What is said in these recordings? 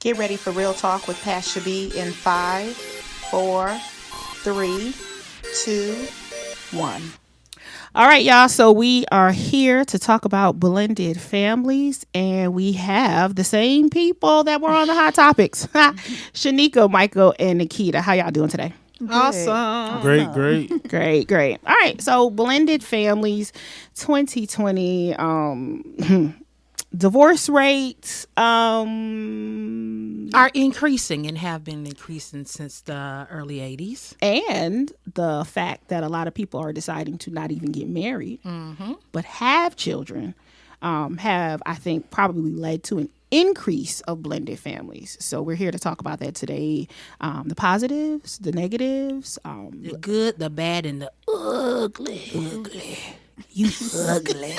Get ready for Real Talk with Pasha B in 5, 4, 3, 2, 1. All right, y'all. So we are here to talk about blended families, and we have the same people that were on the hot topics. Sheneka, Michael, and Nakita. How y'all doing today? Awesome. Great. Great. All right. So blended families, 2020. Divorce rates Are increasing and have been increasing since the early 80s. and the fact that a lot of people are deciding to not even get married, but have children, have, I think, probably led to an increase of blended families. So we're here to talk about that today. The positives, the negatives. The good, the bad, and the ugly. You ugly.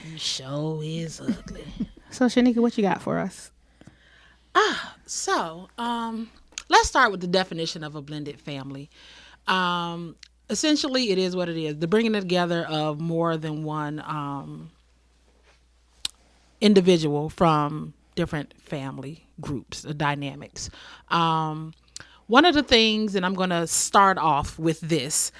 You sure is ugly. So Shanika, what you got for us? So, let's start with the definition of a blended family. Essentially, it is what it is. The bringing together of more than one individual from different family groups, dynamics. One of the things, and I'm going to start off with this,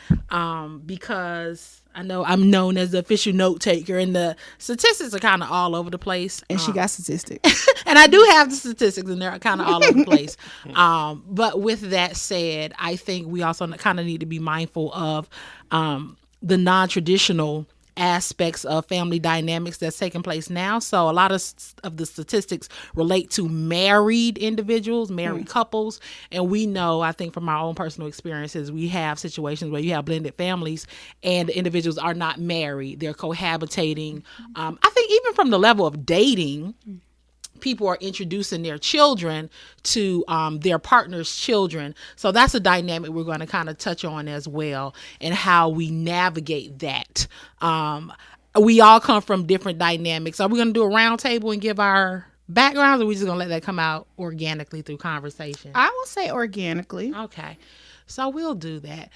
because I know I'm known as the official note taker, and the statistics are kind of all over the place. And she got statistics. And I do have the statistics, and they're kind of all over the place. But with that said, I think we also kind of need to be mindful of the non-traditional aspects of family dynamics that's taking place now. So a lot of the statistics relate to married individuals, married couples. And we know, I think from our own personal experiences, we have situations where you have blended families and the individuals are not married. They're cohabitating. I think even from the level of dating, people are introducing their children to their partner's children. So that's a dynamic we're going to kind of touch on as well, and how we navigate that. We all come from different dynamics. Are we going to do a round table and give our backgrounds, or are we just going to let that come out organically through conversation? I will say organically. Okay. So we'll do that.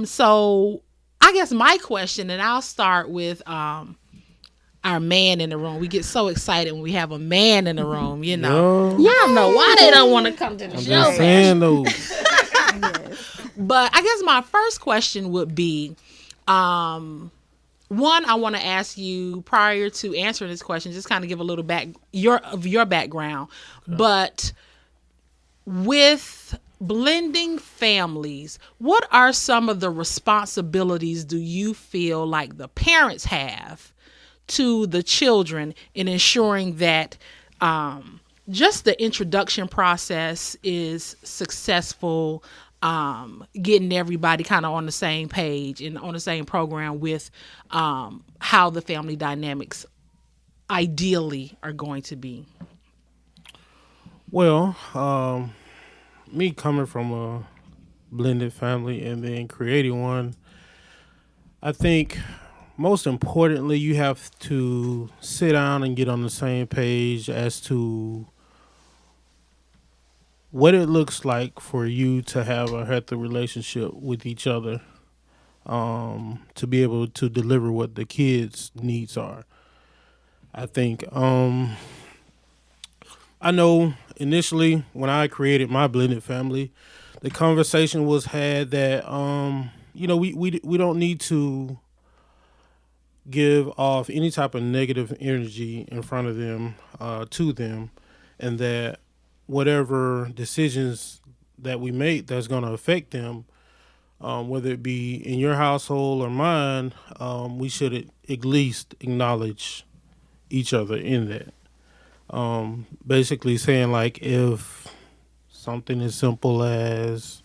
So I guess my question, and I'll start with our man in the room. We get so excited when we have a man in the room, you know. Yeah. Y'all know why they don't want to come to the I'm show. just saying though. But I guess my first question would be, one, I want to ask you, prior to answering this question, just kind of give a little your background. Okay. But with blending families, what are some of the responsibilities do you feel like the parents have to the children in ensuring that just the introduction process is successful, getting everybody kind of on the same page and on the same program with how the family dynamics ideally are going to be? Well, me coming from a blended family and then creating one, I think most importantly, you have to sit down and get on the same page as to what it looks like for you to have a healthy relationship with each other, to be able to deliver what the kids' needs are. I think, I know initially when I created my blended family, the conversation was had that, we don't need to give off any type of negative energy in front of them, to them, and that whatever decisions that we make that's going to affect them, whether it be in your household or mine, we should at least acknowledge each other in that. Basically saying, like, if something as simple as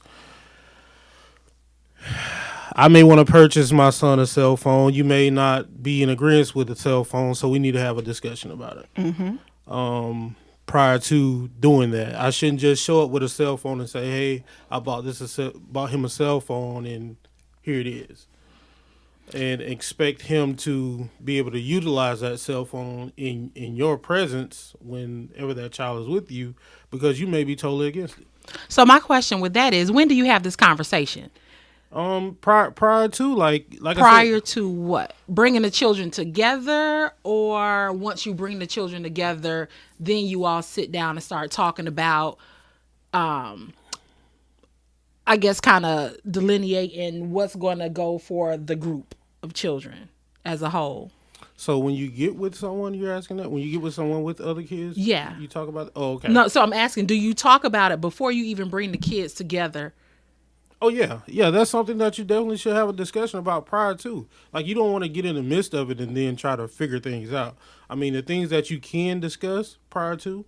I may want to purchase my son a cell phone. You may not be in agreement with the cell phone, so we need to have a discussion about it. Mm-hmm. Prior to doing that, I shouldn't just show up with a cell phone and say, "Hey, I bought him a cell phone, and here it is," and expect him to be able to utilize that cell phone in your presence whenever that child is with you, because you may be totally against it. So my question with that is, when do you have this conversation? Prior to like I Prior said, to what? Bringing the children together, or once you bring the children together, then you all sit down and start talking about, I guess, kind of delineating what's going to go for the group of children as a whole. So when you get with someone, you're asking that? When you get with someone with other kids? Yeah. You talk about it? Oh, okay. No, so I'm asking, do you talk about it before you even bring the kids together? Oh, yeah. Yeah, that's something that you definitely should have a discussion about prior to. Like, you don't want to get in the midst of it and then try to figure things out. I mean, the things that you can discuss prior to,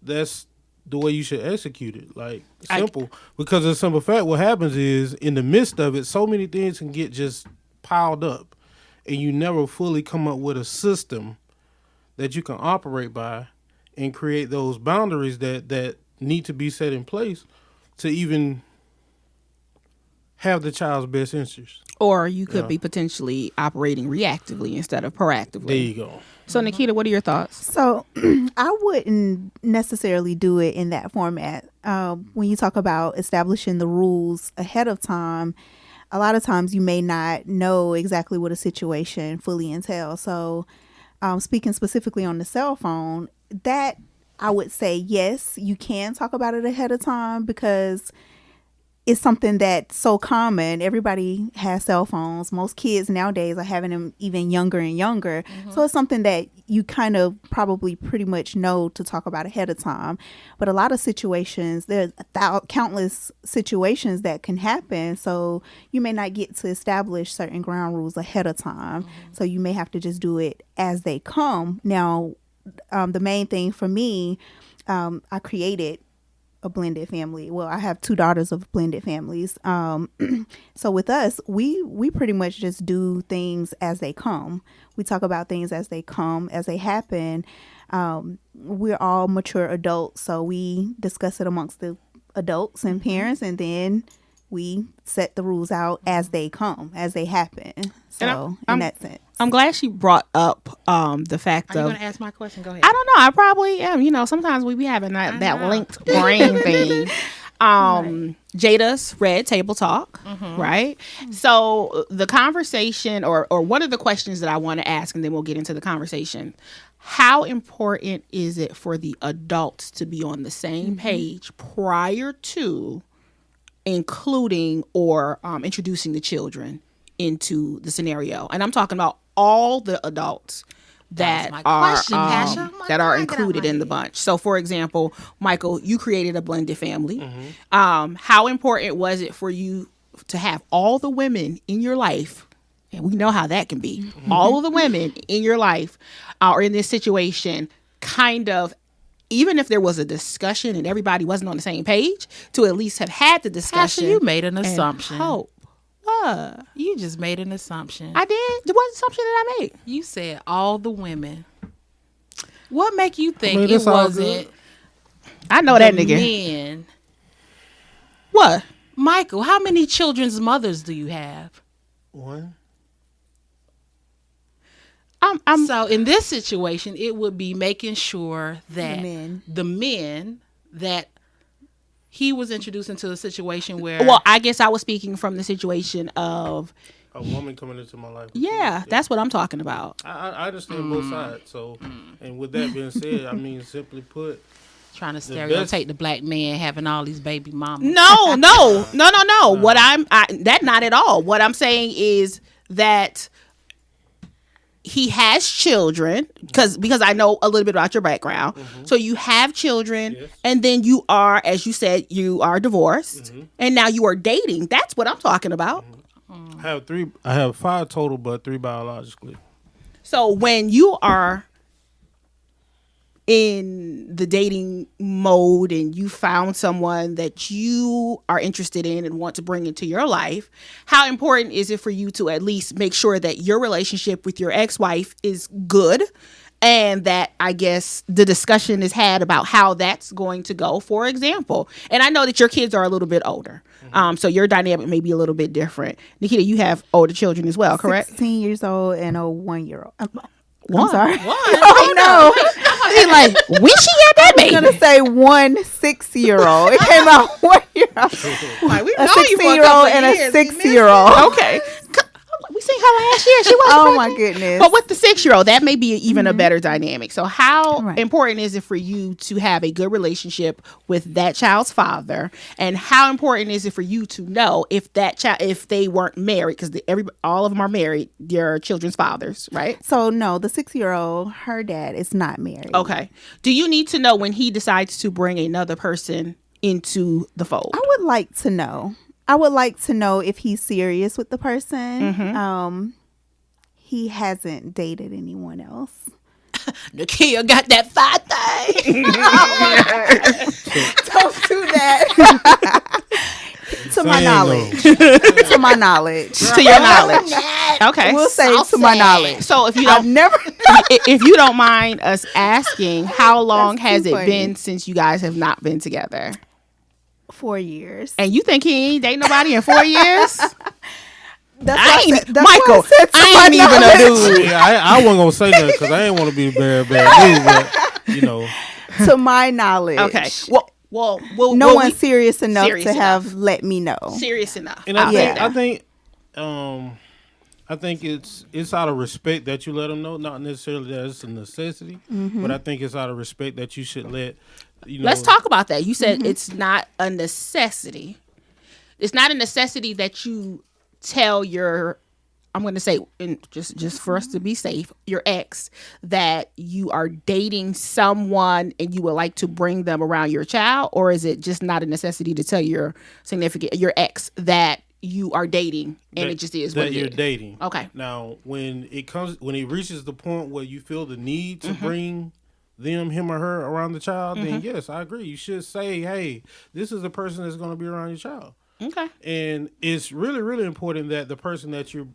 that's the way you should execute it. Like, simple. Because of the simple fact, what happens is, in the midst of it, so many things can get just piled up. And you never fully come up with a system that you can operate by and create those boundaries that need to be set in place to even have the child's best interest. Or you could be potentially operating reactively instead of proactively. There you go. So, Nakita, what are your thoughts? So I wouldn't necessarily do it in that format. When you talk about establishing the rules ahead of time, a lot of times you may not know exactly what a situation fully entails. So speaking specifically on the cell phone, that I would say, yes, you can talk about it ahead of time because it's something that's so common. Everybody has cell phones. Most kids nowadays are having them even younger and younger. Mm-hmm. So it's something that you kind of probably pretty much know to talk about ahead of time. But a lot of situations, there's countless situations that can happen. So you may not get to establish certain ground rules ahead of time. Mm-hmm. So you may have to just do it as they come. Now, the main thing for me, I created a blended family. Well, I have 2 daughters of blended families. So with us, we pretty much just do things as they come. We talk about things as they come, as they happen. We're all mature adults, so we discuss it amongst the adults and parents, and then we set the rules out as they come, as they happen. So in that sense. I'm glad she brought up the fact Are of... you going to ask my question? Go ahead. I don't know. I probably am. You know, sometimes we be having that linked brain thing. Right. Jada's Red Table Talk, right? So the conversation or one of the questions that I want to ask, and then we'll get into the conversation. How important is it for the adults to be on the same page prior to including or introducing the children into the scenario? And I'm talking about all the adults that are included in the bunch. So, for example, Michael, you created a blended family. How important was it for you to have all the women in your life? And we know how that can be. All of the women in your life are in this situation, kind of, even if there was a discussion and everybody wasn't on the same page, to at least have had the discussion. Pasha, you made an assumption. Hope. What? You just made an assumption. I did? What assumption did I make? You said all the women. What make you think it wasn't? I know that nigga. Men. What? Michael, how many children's mothers do you have? 1. So in this situation, it would be making sure that the men that he was introduced into a situation where... Well, I guess I was speaking from the situation of... A woman coming into my life. Yeah, that's what I'm talking about. I understand both sides. So, and with that being said, I mean, simply put... Trying to stereotype the black man having all these baby mamas. No. That not at all. What I'm saying is that he has children because I know a little bit about your background. So you have children, and then you are, as you said, you are divorced, and now you are dating. That's what I'm talking about. I have 5 total, but 3 biologically. So when you are in the dating mode and you found someone that you are interested in and want to bring into your life, how important is it for you to at least make sure that your relationship with your ex-wife is good, and that, I guess, the discussion is had about how that's going to go, for example? And I know that your kids are a little bit older, so your dynamic may be a little bit different. Nakita, you have older children as well, correct? 16 years old and a 1-year-old. One. I'm sorry. One? Oh, no. He like, when she had that baby? I'm gonna say 1 6-year-old. It came out 1 year old. Like, we've A known you for a 16-year-old couple of and a years. 6-year-old. Okay. We seen her last year. She was Oh my goodness. But with the 6-year-old, that may be even a better dynamic. So how Right. important is it for you to have a good relationship with that child's father? And how important is it for you to know if that child, if they weren't married, because all of them are married, their children's fathers, right? So no, the 6-year-old, her dad is not married. Okay. Do you need to know when he decides to bring another person into the fold? I would like to know. I would like to know if he's serious with the person. He hasn't dated anyone else. Nakia got that fire thing. Don't do that. To my knowledge. To my knowledge. To your knowledge. Okay. We'll say to my knowledge. So if you I've don't, never. if you don't mind us asking, how long That's has too it funny. been since you guys have not been together? 4 years. And you think he ain't date nobody in 4 years? That's I why ain't, said- that's why Michael, said to I my ain't even a knowledge. dude. Yeah, I wasn't gonna say that because I ain't want to be the bad dude, but To my knowledge. Okay. Well, No one's serious enough serious to have enough. let me know. serious enough. and I Yeah. think it's out of respect that you let them know, not necessarily that it's a necessity, but I think it's out of respect that you should let. Let's talk about that. You said it's not a necessity. It's not a necessity that you tell your, I'm going to say, and just for us to be safe, your ex, that you are dating someone and you would like to bring them around your child, or is it just not a necessity to tell your your ex that you are dating and it just is that what it you're is? dating. Okay. Now, when it reaches the point where you feel the need to bring him or her around the child, then yes, I agree. You should say, hey, this is the person that's going to be around your child. Okay. And it's really, really important that the person that you're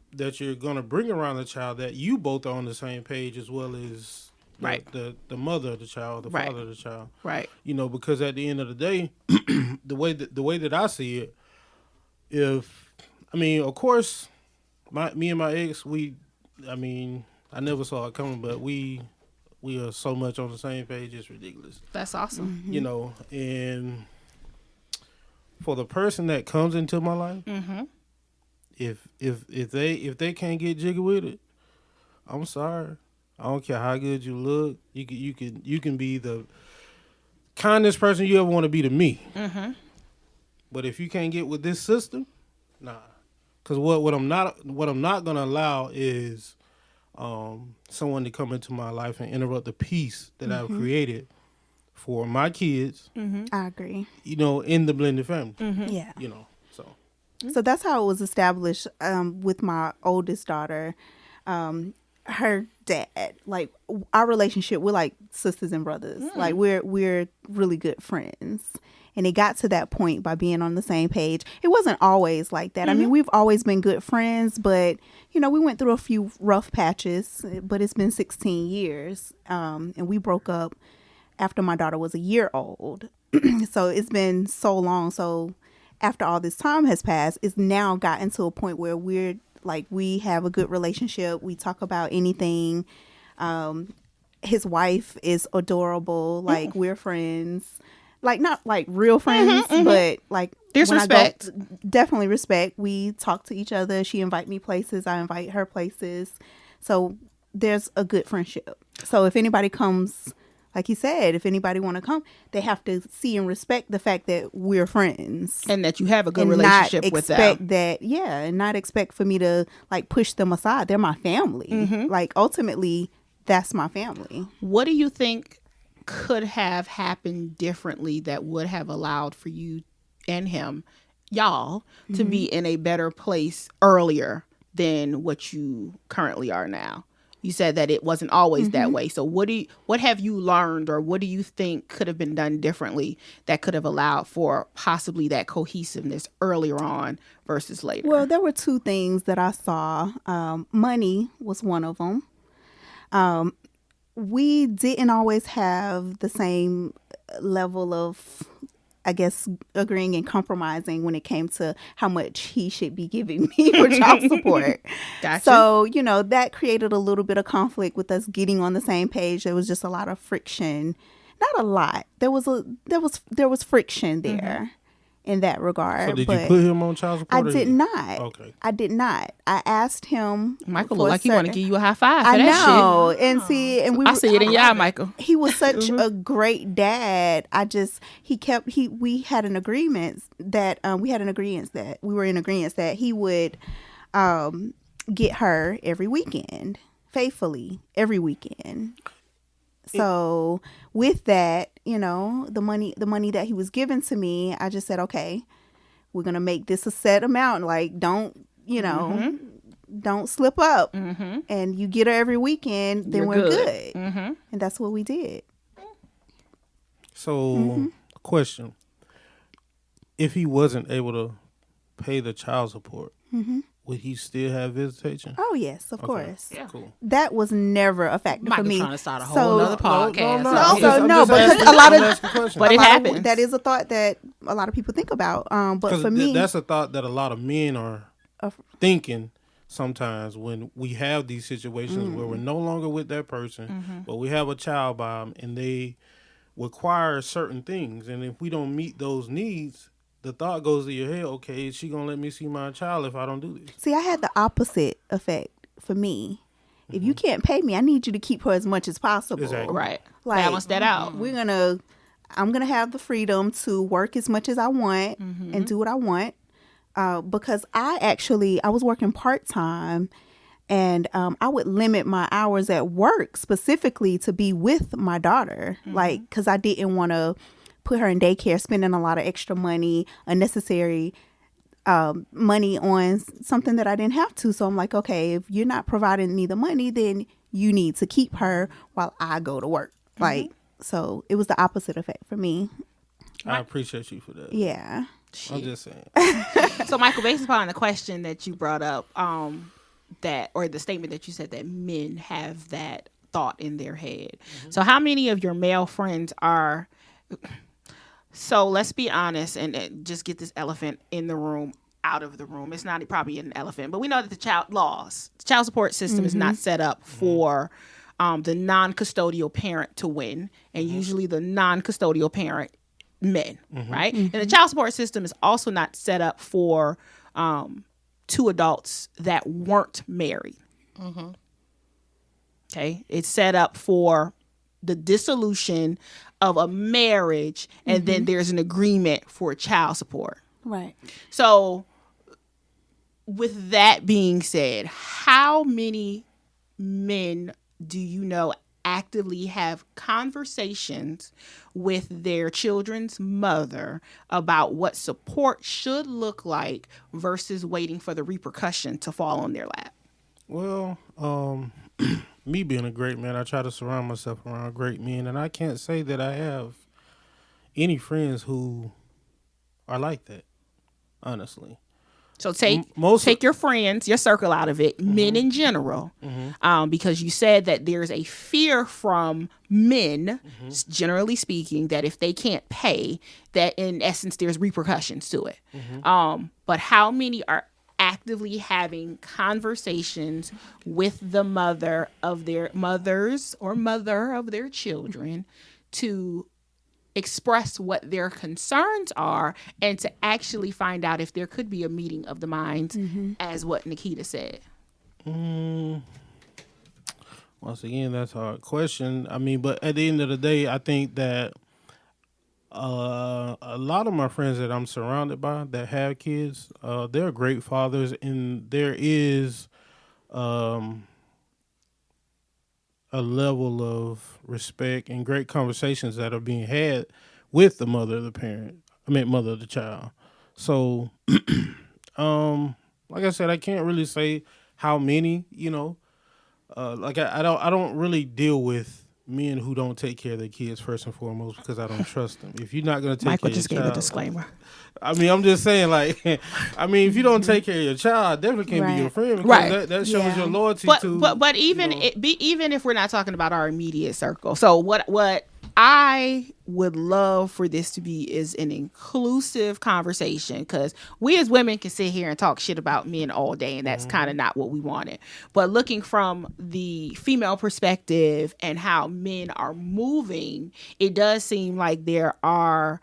going to bring around the child, that you both are on the same page, as well as Right. the mother of the child, the Right. father of the child. Right. Because at the end of the day, the way that I see it, of course, me and my ex, I never saw it coming, but we are so much on the same page, it's ridiculous. That's awesome. And for the person that comes into my life, if they can't get jiggy with it, I'm sorry. I don't care how good you look. You can be the kindest person you ever want to be to me. But if you can't get with this system, nah. Because what I'm not gonna allow is someone to come into my life and interrupt the peace that I've created for my kids. I agree. In the blended family. Yeah. So. So that's how it was established with my oldest daughter. Her dad, like our relationship, we're like sisters and brothers. Like we're really good friends. And it got to that point by being on the same page. It wasn't always like that. I mean, we've always been good friends, but we went through a few rough patches, but it's been 16 years. And we broke up after my daughter was a year old. So it's been so long. So after all this time has passed, it's now gotten to a point where we're like, we have a good relationship. We talk about anything. His wife is adorable. Like we're friends. Like not like real friends, but like There's when respect. Definitely respect. We talk to each other. She invite me places. I invite her places. So there's a good friendship. So if anybody comes, like you said, if anybody want to come, they have to see and respect the fact that we're friends. And that you have a good And relationship not with expect them. that, and not expect for me to like push them aside. They're my family. Like ultimately, that's my family. What do you think could have happened differently that would have allowed for you and y'all to be in a better place earlier than what you currently are now? You said that it wasn't always that way. So what have you learned, or what do you think could have been done differently that could have allowed for possibly that cohesiveness earlier on versus later? Well, there were two things that I saw. Money was one of them. We didn't always have the same level of I guess, agreeing and compromising when it came to how much he should be giving me for child support. Gotcha. So, that created a little bit of conflict with us getting on the same page. There was just a lot of friction. Not a lot. There was friction there in that regard. So did you put him on child support? I did not. Okay. I did not. I asked him. Michael looked like he want to give you a high five for I that know. shit. And see, and I see it in your eye, Michael. He was such a great dad. We had an agreement that we were in agreement that he would get her every weekend, faithfully every weekend. So with that, the money that he was giving to me, I just said, okay, we're going to make this a set amount. Like, don't slip up. And you get her every weekend, then we're good. And that's what we did. So, question. If he wasn't able to pay the child support, would he still have visitation? Oh, yes, of course. Yeah. Cool. That was never a factor for me. Trying to start a whole other podcast. But it happens. That is a thought that a lot of people think about. But for me, that's a thought that a lot of men are thinking sometimes when we have these situations where we're no longer with that person, but we have a child by them and they require certain things. And if we don't meet those needs, the thought goes to your head, okay, is she going to let me see my child if I don't do this? See, I had the opposite effect for me. If you can't pay me, I need you to keep her as much as possible. Exactly. Right. Like, balance that out. I'm going to have the freedom to work as much as I want and do what I want. Because I was working part-time and I would limit my hours at work specifically to be with my daughter. Like, because I didn't want to put her in daycare, spending a lot of extra money, unnecessary money on something that I didn't have to. So I'm like, okay, if you're not providing me the money, then you need to keep her while I go to work. Like, so it was the opposite effect for me. I appreciate you for that. Yeah. I'm just saying. So, Michael, based upon the question that you brought up, or the statement that you said that men have that thought in their head. So how many of your male friends are... So let's be honest and just get this elephant in the room out of the room. It's not probably an elephant, but we know that the child support system is not set up for the non-custodial parent to win, and usually the non-custodial parent men, right? And the child support system is also not set up for two adults that weren't married. Okay, it's set up for the dissolution of a marriage, and then there's an agreement for child support. Right. So with that being said, how many men do you know actively have conversations with their children's mother about what support should look like versus waiting for the repercussion to fall on their lap? Well, me being a great man, I try to surround myself around great men, and I can't say that I have any friends who are like that, honestly. So take your friends, your circle out of it, men in general, because you said that there's a fear from men, generally speaking, that if they can't pay, that in essence there's repercussions to it. But how many are actively having conversations with the mother of their children to express what their concerns are and to actually find out if there could be a meeting of the minds, as what Nakita said? Once again, that's a hard question. I mean, but at the end of the day, I think that a lot of my friends that I'm surrounded by that have kids, they're great fathers, and there is a level of respect and great conversations that are being had with the mother of the child. So, like I said, I can't really say how many, I don't really deal with men who don't take care of their kids first and foremost because I don't trust them. If you're not going to take Michael care just of your gave child, a disclaimer. I mean, I'm just saying, if you don't take care of your child, I definitely can't be your friend because Right. that shows your loyalty But to. even even if we're not talking about our immediate circle, so what I would love for this to be is an inclusive conversation, because we as women can sit here and talk shit about men all day, and that's kind of not what we wanted. But looking from the female perspective and how men are moving, it does seem like there are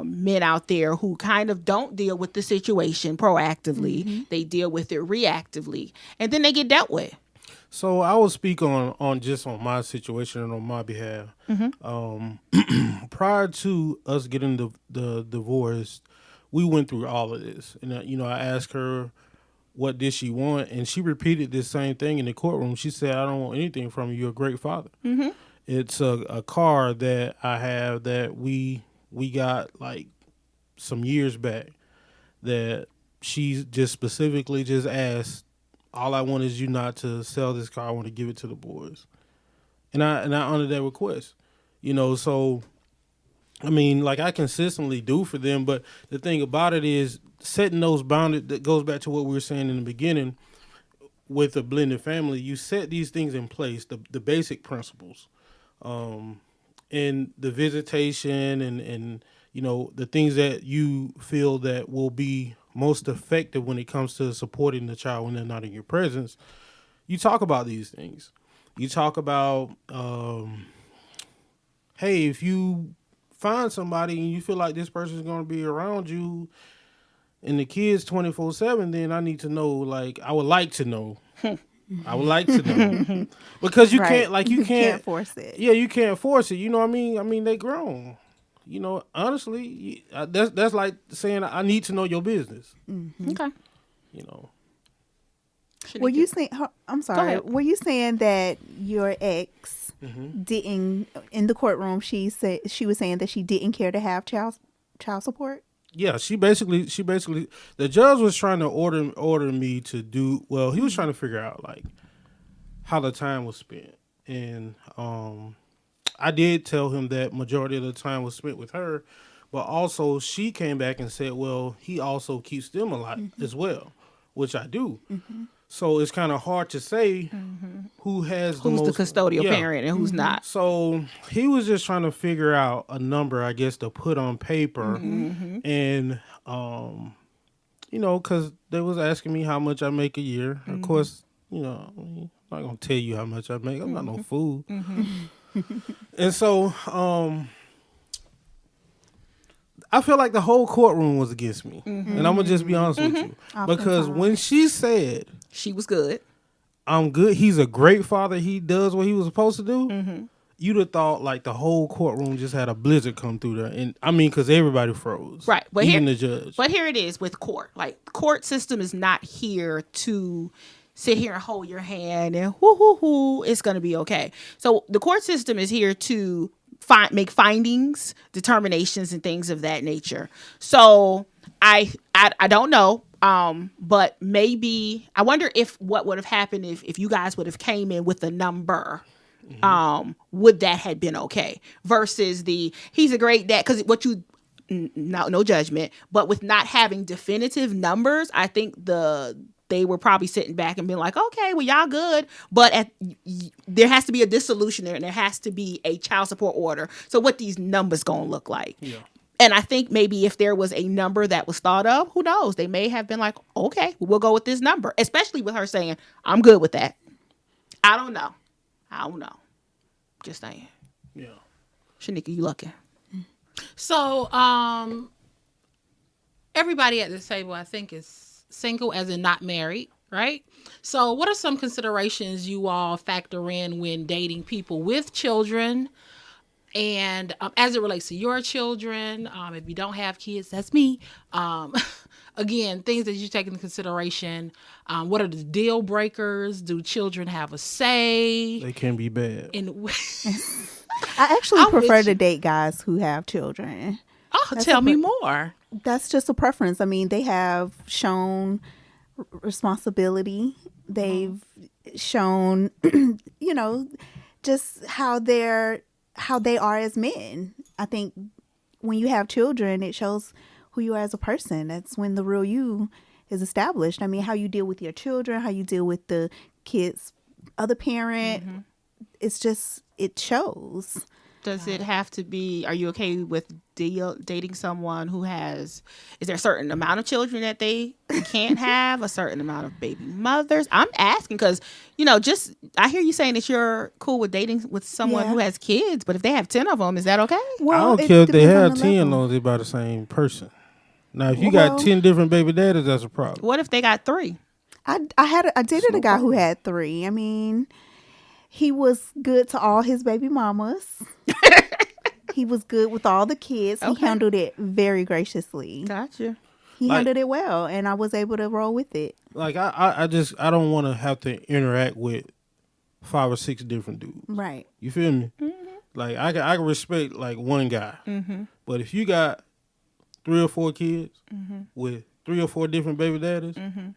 men out there who kind of don't deal with the situation proactively. They deal with it reactively, and then they get dealt with. So I will speak on just on my situation and on my behalf. Prior to us getting the divorce, we went through all of this, and I asked her what did she want, and she repeated this same thing in the courtroom. She said, "I don't want anything from you. You're a great father." It's a car that I have that we got like some years back that she just specifically just asked, all I want is you not to sell this car. I want to give it to the boys. And I honored that request. So I mean, like, I consistently do for them, but the thing about it is setting those boundaries. That goes back to what we were saying in the beginning with a blended family. You set these things in place, the basic principles, and the visitation and the things that you feel that will be most effective when it comes to supporting the child when they're not in your presence. You talk about these things. You talk about, hey, if you find somebody and you feel like this person is going to be around you and the kids 24/7, then I need to know, like, I would like to know. I would like to know. Because you can't, like, you can't force it. Yeah, you can't force it. You know what I mean? I mean, they grown. Honestly, that's like saying I need to know your business. Okay. Were you saying? I'm sorry. Were you saying that your ex didn't in the courtroom? She said she was saying that she didn't care to have child support. Yeah, she basically the judge was trying to order me to do, well, he was trying to figure out like how the time was spent, and I did tell him that majority of the time was spent with her, but also she came back and said, well, he also keeps them a lot as well, which I do. So it's kind of hard to say who's the custodial parent and who's not. So he was just trying to figure out a number, I guess, to put on paper. And, because they was asking me how much I make a year. Of course, I'm not going to tell you how much I make. I'm not no fool. And so I feel like the whole courtroom was against me. And I'm going to just be honest with you. Because when she said... She was good. I'm good. He's a great father. He does what he was supposed to do. You'd have thought like the whole courtroom just had a blizzard come through there. And I mean, because everybody froze. Right. But even the judge. But here it is with court. Like, court system is not here to sit here and hold your hand and it's going to be okay. So the court system is here to make findings, determinations, and things of that nature. So I don't know. But maybe I wonder if what would have happened if you guys would have came in with a number, would that have been okay versus he's a great dad, because no judgment, but with not having definitive numbers, I think they were probably sitting back and being like, okay, well, y'all good, but there has to be a dissolution there, and there has to be a child support order. So what these numbers gonna look like? Yeah. And I think maybe if there was a number that was thought of, who knows? They may have been like, okay, we'll go with this number, especially with her saying, I'm good with that. I don't know. Just saying. Yeah. Sheneka, you lucky. So, everybody at this table, I think, is single, as in not married, right? So what are some considerations you all factor in when dating people with children? And as it relates to your children, if you don't have kids, that's me. Again, things that you take into consideration. What are the deal breakers? Do children have a say? They can be bad. I actually prefer to date guys who have children. Oh, tell me more. That's just a preference. I mean, they have shown responsibility. They've shown, just how they are as men. I think when you have children, it shows who you are as a person. That's when the real you is established. I mean, how you deal with your children, how you deal with the kids' other parent. It's just, it shows. Does it have to be, are you okay with dating someone who has, is there a certain amount of children that they can't have, a certain amount of baby mothers? I'm asking because, I hear you saying that you're cool with dating with someone who has kids, but if they have 10 of them, is that okay? Well, I don't care if they have 10 level. as long as they're by the same person. Now, if you got 10 different baby daddies, that's a problem. What if they got 3? I dated a guy who had 3. I mean, he was good to all his baby mamas. He was good with all the kids. Okay. He handled it very graciously. Gotcha. He handled it well, and I was able to roll with it. Like, I don't want to have to interact with 5 or 6 different dudes. Right. You feel me? Mm-hmm. Like, I can respect, like, one guy. Mm-hmm. But if you got 3 or 4 kids Mm-hmm. with 3 or 4 different baby daddies, Mm-hmm.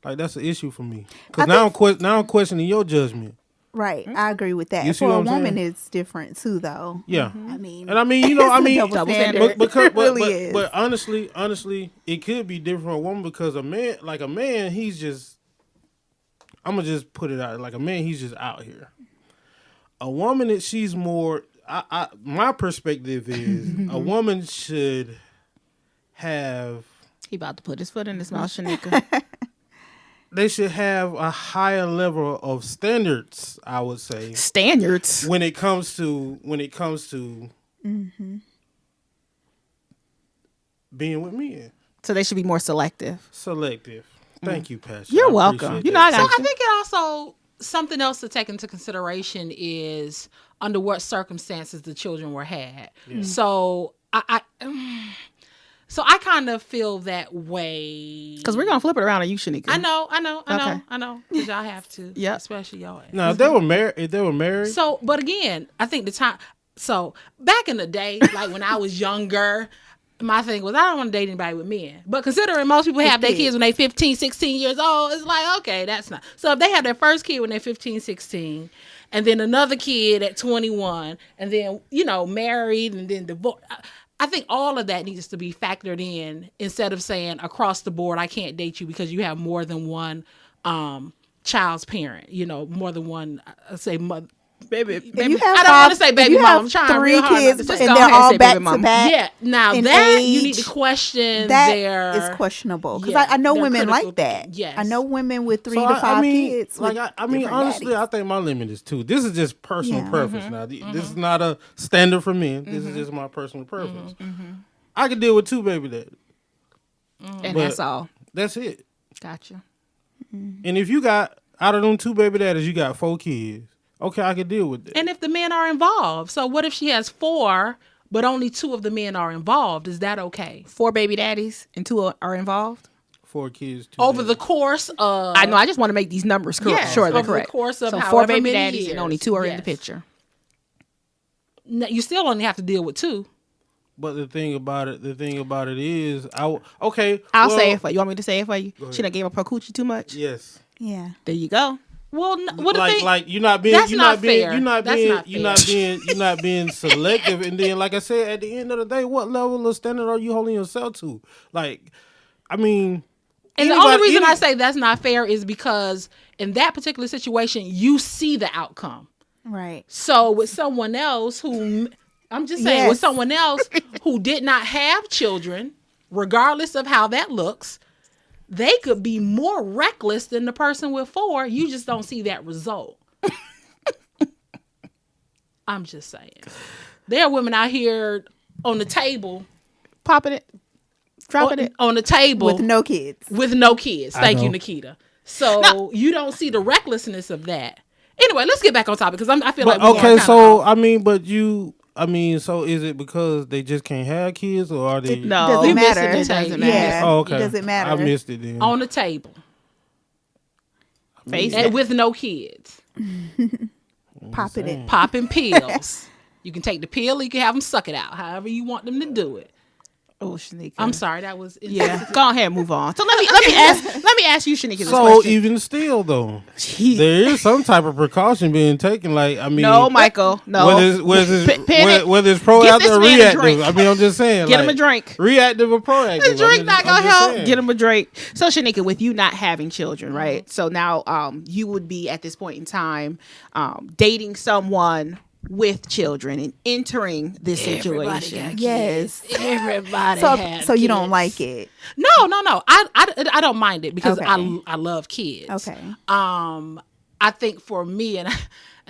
like, that's an issue for me. Because now I'm questioning your judgment. Right. I agree with that. You see For what a I'm woman, saying? it's different, too, though. Yeah. I mean... And I mean, double standard. because, It really is. but honestly, it could be different for a woman because a man, he's just, I'm going to just put it out, like a man, he's just out here. A woman, she's more, my perspective is a woman should have, He about to put his foot in his mouth, Sheneka. they should have a higher level of standards, I would say. Standards. When it comes to being with men. So they should be more selective. Selective. Thank you, Pasha. You're I welcome. appreciate I that. got So you. I think it also, something else to take into consideration is under what circumstances the children were had. Yeah. So I kind of feel that way. Because we're going to flip it around on you, Shanika. I know. Okay. Because y'all have to. Yep. Especially y'all. Now, if they were married, So, but again, I think the time. So back in the day, like when I was younger, my thing was I don't want to date anybody with men. But considering most people have their kids when they 15, 16 years old, it's like, okay, that's not. So if they have their first kid when they're 15, 16, and then another kid at 21, and then, married and then divorced. I think all of that needs to be factored in instead of saying across the board, I can't date you because you have more than one child's parent, more than one, say mother. Baby, If you have I don't want to say baby if you mom. have I'm trying 3 real hard not kids to and say- go they're ahead and all say back baby to mama. back. Yeah, now in that you need age, to question That their is questionable because Yeah, I know their women critical like that. thinking. Yes. I know women with 3 so to 5 kids. Like with I mean, different honestly, daddies. I think my limit is 2. This is just personal Yeah. preference. Now, this is not a standard for men. This is just my personal preference. I could deal with 2 baby daddies. And But- that's all. That's it. Gotcha. And if you got out of them 2 baby daddies, you got 4 kids. Okay, I could deal with that. and if the men are involved. So what if she has 4, but only 2 of the men are involved? Is that okay? 4 baby daddies and 2 are involved. 4 kids, 2 Over the daddies. course of I know. I just want to make these numbers correct. Yes, Sure, they're over the correct. course of so 4 however baby many daddies years. and only 2 are in the Yes. picture. You still only have to deal with 2. But the thing about it is, I'll well, say it for you. You want me to say it for you? She done gave up her coochie too much. Yes. Yeah. There you go. Well, what if they, Like you're not being That's you're not not being fair. you're not That's being not you're not fair. being you're not being selective. And then, like I said, at the end of the day, what level of standard are you holding yourself to? Like, I mean, And the only reason I say that's not fair is because in that particular situation, you see the outcome. Right. So with someone else who, I'm just saying, with Yes. someone else who did not have children, regardless of how that looks, they could be more reckless than the person with 4. You just don't see that result. I'm just saying. There are women out here on the table, Popping it, dropping it. on the table With no kids. with no kids. Thank you, know. Nakita. So you don't see the recklessness of that. Anyway, let's get back on topic because I feel But like we okay, got so I mean, so is it because they just can't have kids, or are they? No, Doesn't you missed matter. it, It doesn't Yeah. matter. Yeah. Oh, okay. It doesn't matter. I missed it then. on the table Face and it. with no kids, Popping it. popping pills. You can take the pill, or you can have them suck it out, however you want them to do it. Oh, Shanika. I'm sorry, that was Yeah, go ahead, move on. So let me ask you, Shanika, this So question. even still, though, there is some type of precaution being taken. Like, I mean, No, Michael, no. whether Panic. it's Get proactive this or man a reactive. drink. I mean, I'm just saying. Get like, him a drink. Reactive or proactive. The drink not gonna help. Saying. Get him a drink. So Shanika, with you not having children, right? So now you would be at this point in time dating someone with children and entering this situation. Yes. Everybody So have so you don't kids. like it. No. I don't mind it because Okay. I love kids. Okay. I think for me, and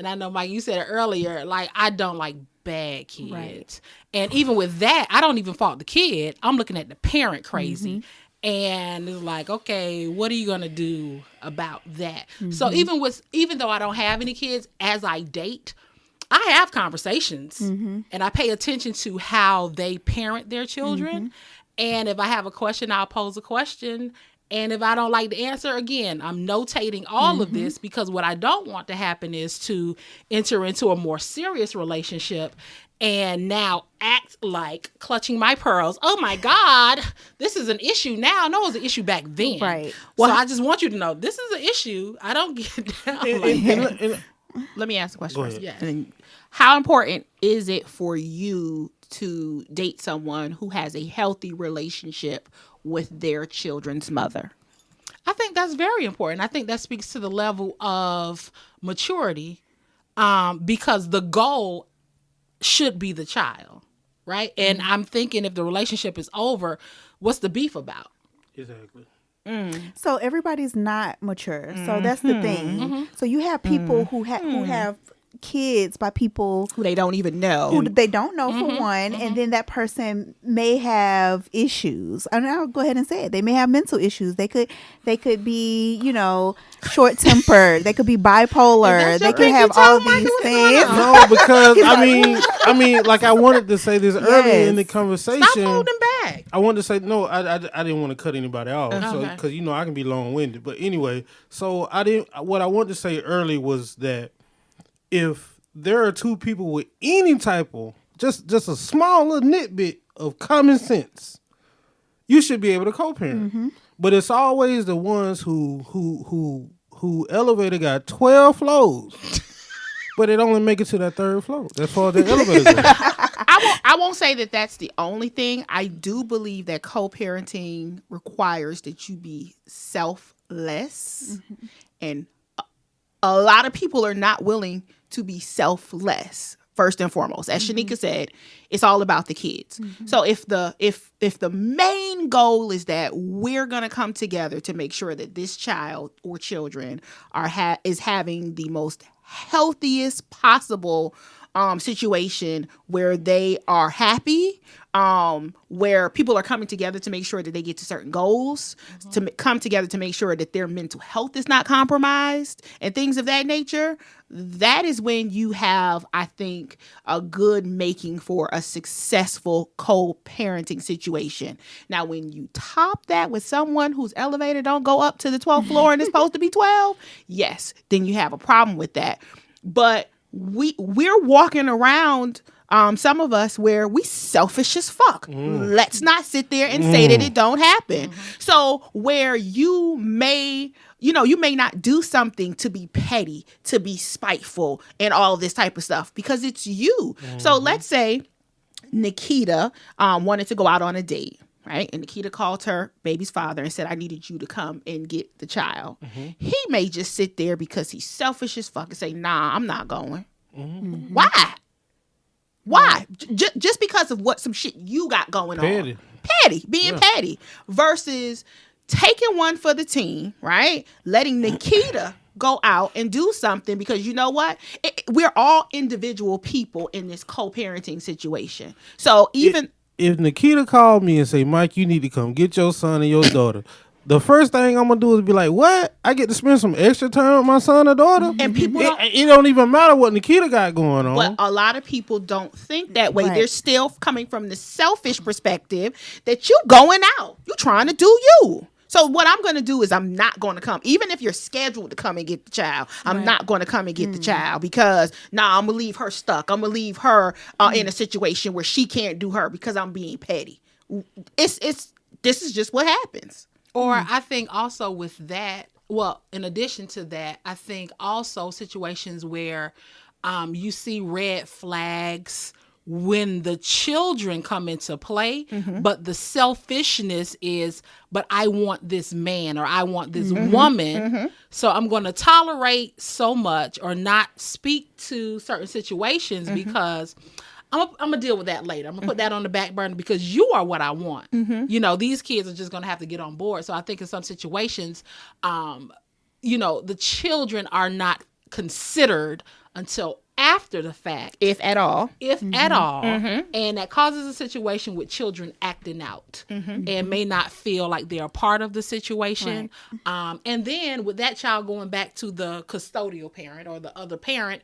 I know, Mike, you said it earlier, like, I don't like bad kids. Right. And even with that, I don't even fault the kid. I'm looking at the parent crazy. And it's like, okay, what are you going to do about that? So even though I don't have any kids, as I date, I have conversations and I pay attention to how they parent their children. And if I have a question, I'll pose a question. And if I don't like the answer, again, I'm notating all of this, because what I don't want to happen is to enter into a more serious relationship and now act like clutching my pearls. Oh my God, this is an issue now. No, it was an issue back then. Right. So I just want you to know this is an issue. I don't get down like that. Let me ask a question Go first. ahead. Yeah. And how important is it for you to date someone who has a healthy relationship with their children's mother? I think that's very important. I think that speaks to the level of maturity, because the goal should be the child, right? And I'm thinking, if the relationship is over, what's the beef about? Exactly. So everybody's not mature. So that's the thing. So you have people who have kids by people Who they don't even know. who they don't know, for one, and then that person may have issues. And I'll go ahead and say it. They may have mental issues. They could be, short tempered. They could be bipolar. They could have all these things. No, because I mean, like, I wanted to say this earlier in the Yes. conversation. Stop holding back. I wanted to say no. I didn't want to cut anybody off, Okay. because I can be long winded. But anyway, so I didn't. What I wanted to say early was that if there are two people with any type of just a small little nitbit of common sense, you should be able to co-parent. But it's always the ones who elevator got 12 floors, but it only make it to that third floor. That's far as the elevator goes. I won't say that that's the only thing. I do believe that co-parenting requires that you be selfless, and a lot of people are not willing to be selfless. First and foremost, as Sheneka said, it's all about the kids. So if the main goal is that we're gonna come together to make sure that this child or children is having the most healthiest possible situation where they are happy, where people are coming together to make sure that they get to certain goals, to come together to make sure that their mental health is not compromised and things of that nature, that is when you have, I think, a good making for a successful co-parenting situation. Now, when you top that with someone whose elevator don't go up to the 12th floor and it's supposed to be 12, yes, then you have a problem with that. But we're walking around, some of us, where we selfish as fuck. Let's not sit there and say that it don't happen. So where you may not do something to be petty, to be spiteful, and all this type of stuff, because it's you. So let's say Nakita wanted to go out on a date. Right? And Nakita called her baby's father and said, I needed you to come and get the child. He may just sit there because he's selfish as fuck and say, nah, I'm not going. Why? Why? Just because of some shit you got going on. Petty. Being petty. Versus taking one for the team, right? Letting Nakita go out and do something, because you know what? We're all individual people in this co-parenting situation. So even... If Nakita called me and say, Mike, you need to come get your son and your daughter, the first thing I'm going to do is be like, what? I get to spend some extra time with my son or daughter? And people it don't even matter what Nakita got going on. But a lot of people don't think that way. Right. They're still coming from the selfish perspective that you going out. You trying to do you. So what I'm going to do is I'm not going to come. Even if you're scheduled to come and get the child, I'm not going to come and get the child, because I'm going to leave her stuck. I'm going to leave her in a situation where she can't do her because I'm being petty. This is just what happens. Or I think also with that, well, in addition to that, I think also situations where you see red flags when the children come into play, but the selfishness is, but I want this man or I want this woman. So I'm going to tolerate so much or not speak to certain situations because I'm going to deal with that later. I'm going to put that on the back burner because you are what I want. You know, these kids are just going to have to get on board. So I think in some situations, you know, the children are not considered until after the fact, if at all. And that causes a situation with children acting out and may not feel like they're a part of the situation. Right. And then with that child going back to the custodial parent or the other parent,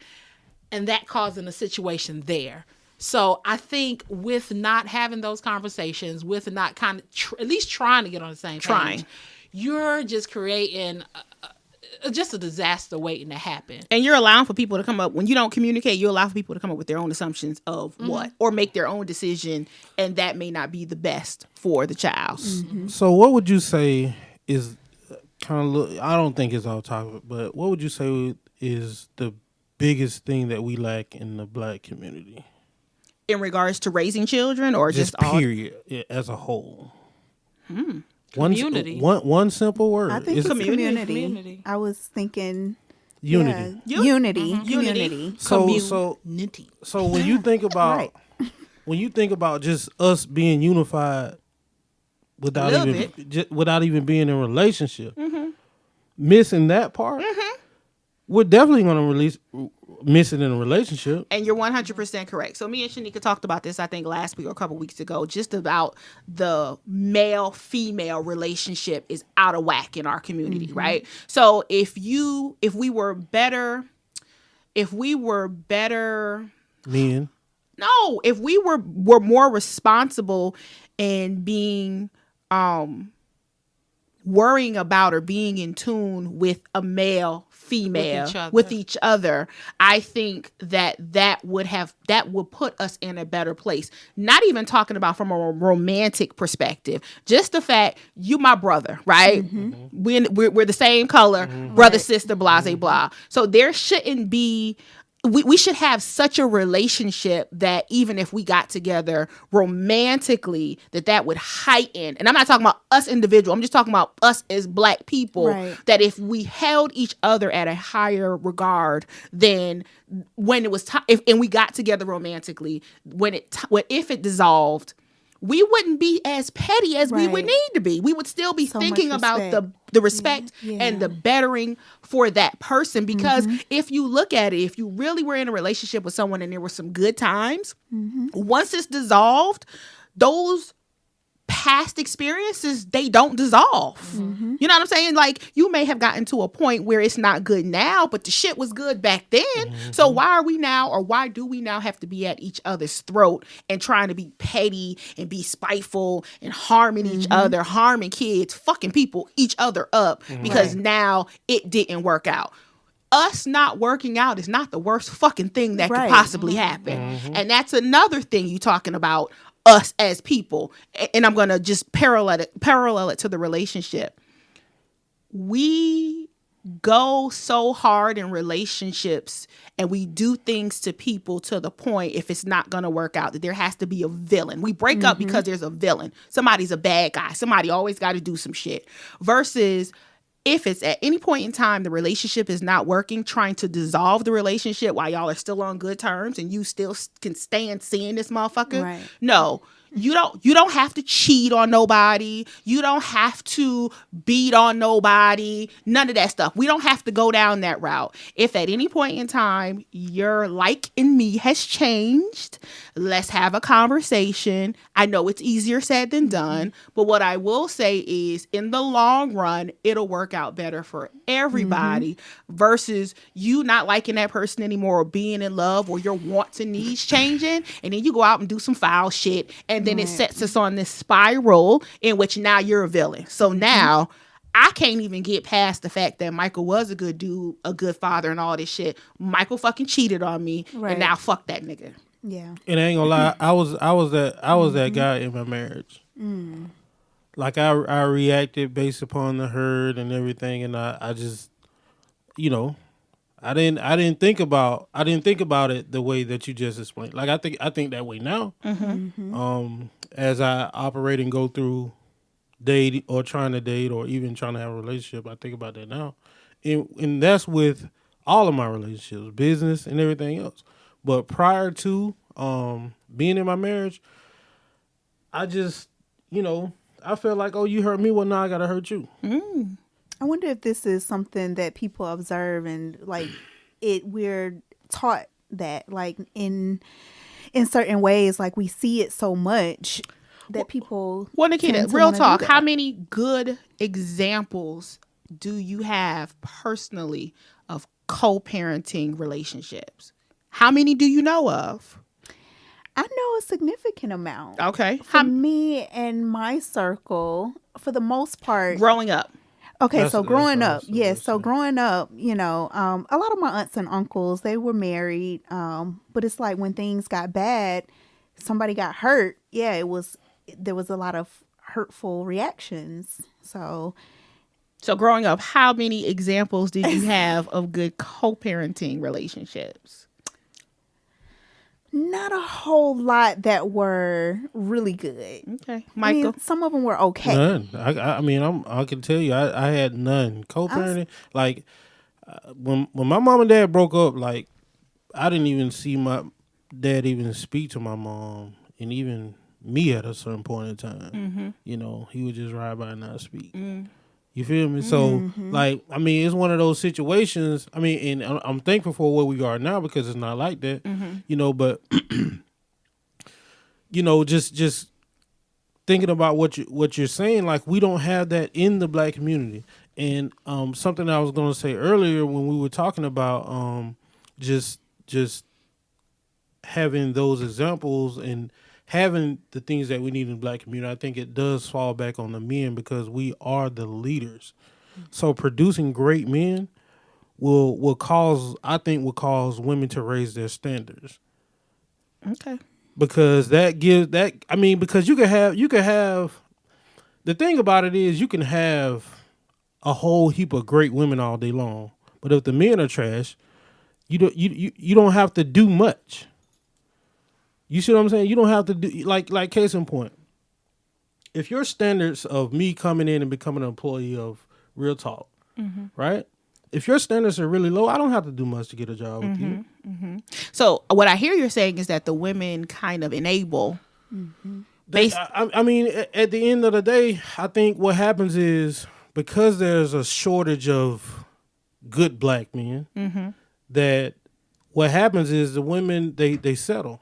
and that causing a situation there. So I think with not having those conversations, with not kind of at least trying to get on the same page, you're just creating just a disaster waiting to happen. And you're allowing for people to come up, when you don't communicate, you allow for people to come up with their own assumptions of what, or make their own decision, and that may not be the best for the child. So what would you say is kind of, I don't think it's off topic, but what would you say is the biggest thing that we lack in the Black community? In regards to raising children, or just period, as a whole? Community. One simple word. I think it's community. I was thinking unity. Yeah, unity. Community. So when you think about when you think about just us being unified without even being in a relationship, missing that part, we're definitely going to release missing in a relationship. And you're 100% correct. So me and Sheneka talked about this, I think last week or a couple weeks ago, just about the male-female relationship is out of whack in our community, right? So if we were better Men. No, if we were more responsible in being worrying about or being in tune with a male female with each other, I think that would put us in a better place. Not even talking about from a romantic perspective, just the fact you my brother, right? We're the same color, brother, sister, blah, blah, blah. So there shouldn't be. We should have such a relationship that even if we got together romantically, that would heighten. And I'm not talking about us individual. I'm just talking about us as Black people. Right. That if we held each other at a higher regard than when it was and we got together romantically, if it dissolved, we wouldn't be as petty as we would need to be. We would still be thinking about the respect and the bettering for that person. Because if you look at it, if you really were in a relationship with someone and there were some good times, once it's dissolved, those past experiences, they don't dissolve. You know what I'm saying? Like, you may have gotten to a point where it's not good now, but the shit was good back then. So why do we now have to be at each other's throat and trying to be petty and be spiteful and harming each other, harming kids, fucking people, each other up because now it didn't work out? Us not working out is not the worst fucking thing that could possibly happen. And that's another thing you talking about us as people. And I'm going to just parallel it to the relationship. We go so hard in relationships and we do things to people to the point, if it's not going to work out, that there has to be a villain. We break up because there's a villain. Somebody's a bad guy. Somebody always got to do some shit. Versus if it's at any point in time the relationship is not working, trying to dissolve the relationship while y'all are still on good terms and you still can stand seeing this motherfucker. Right. No, you don't have to cheat on nobody. You don't have to beat on nobody. None of that stuff. We don't have to go down that route. If at any point in time your like in me has changed, let's have a conversation. I know it's easier said than done, but what I will say is in the long run, it'll work out better for everybody versus you not liking that person anymore or being in love or your wants and needs changing. And then you go out and do some foul shit. And then it sets us on this spiral in which now you're a villain. So now I can't even get past the fact that Michael was a good dude, a good father and all this shit. Michael fucking cheated on me. And now fuck that nigga. Yeah. And I ain't gonna lie, I was that guy in my marriage. Like I reacted based upon the hurt and everything, and I just, I didn't think about it the way that you just explained. Like I think that way now. As I operate and go through date or trying to date or even trying to have a relationship, I think about that now. And that's with all of my relationships, business and everything else. But prior to being in my marriage, I just, I felt like, oh, you hurt me, well, now I gotta hurt you. I wonder if this is something that people observe and like we're taught that like in certain ways, like we see it so much that people. Well, Nakita, tend to real wanna do talk. that. How many good examples do you have personally of co-parenting relationships? How many do you know of? I know a significant amount. Okay. For me and my circle, for the most part. Growing up. Okay, That's so growing what I up, was yes. So saying. growing up, a lot of my aunts and uncles, they were married. But it's like when things got bad, somebody got hurt. Yeah, there was a lot of hurtful reactions. So growing up, how many examples did you have of good co-parenting relationships? not a whole lot that were really good. Okay. Michael? Some of them were okay. None. I can tell you, I had none. Co-parenting, like when my mom and dad broke up, like I didn't even see my dad even speak to my mom, and even me at a certain point in time. He would just ride by and not speak. You feel me? So, like, it's one of those situations. And I'm thankful for where we are now because it's not like that. But just thinking about what you're saying, like we don't have that in the Black community. And something I was going to say earlier when we were talking about just having those examples and having the things that we need in the Black community, I think it does fall back on the men because we are the leaders. So producing great men will cause women to raise their standards. Okay. Because because you could have the thing about it is you can have a whole heap of great women all day long, but if the men are trash, you don't have to do much. You see what I'm saying? You don't have to do like case in point. If your standards of me coming in and becoming an employee of Real Talk, right? If your standards are really low, I don't have to do much to get a job with you. So what I hear you're saying is that the women kind of enable. At the end of the day, I think what happens is because there's a shortage of good Black men, that what happens is the women they settle.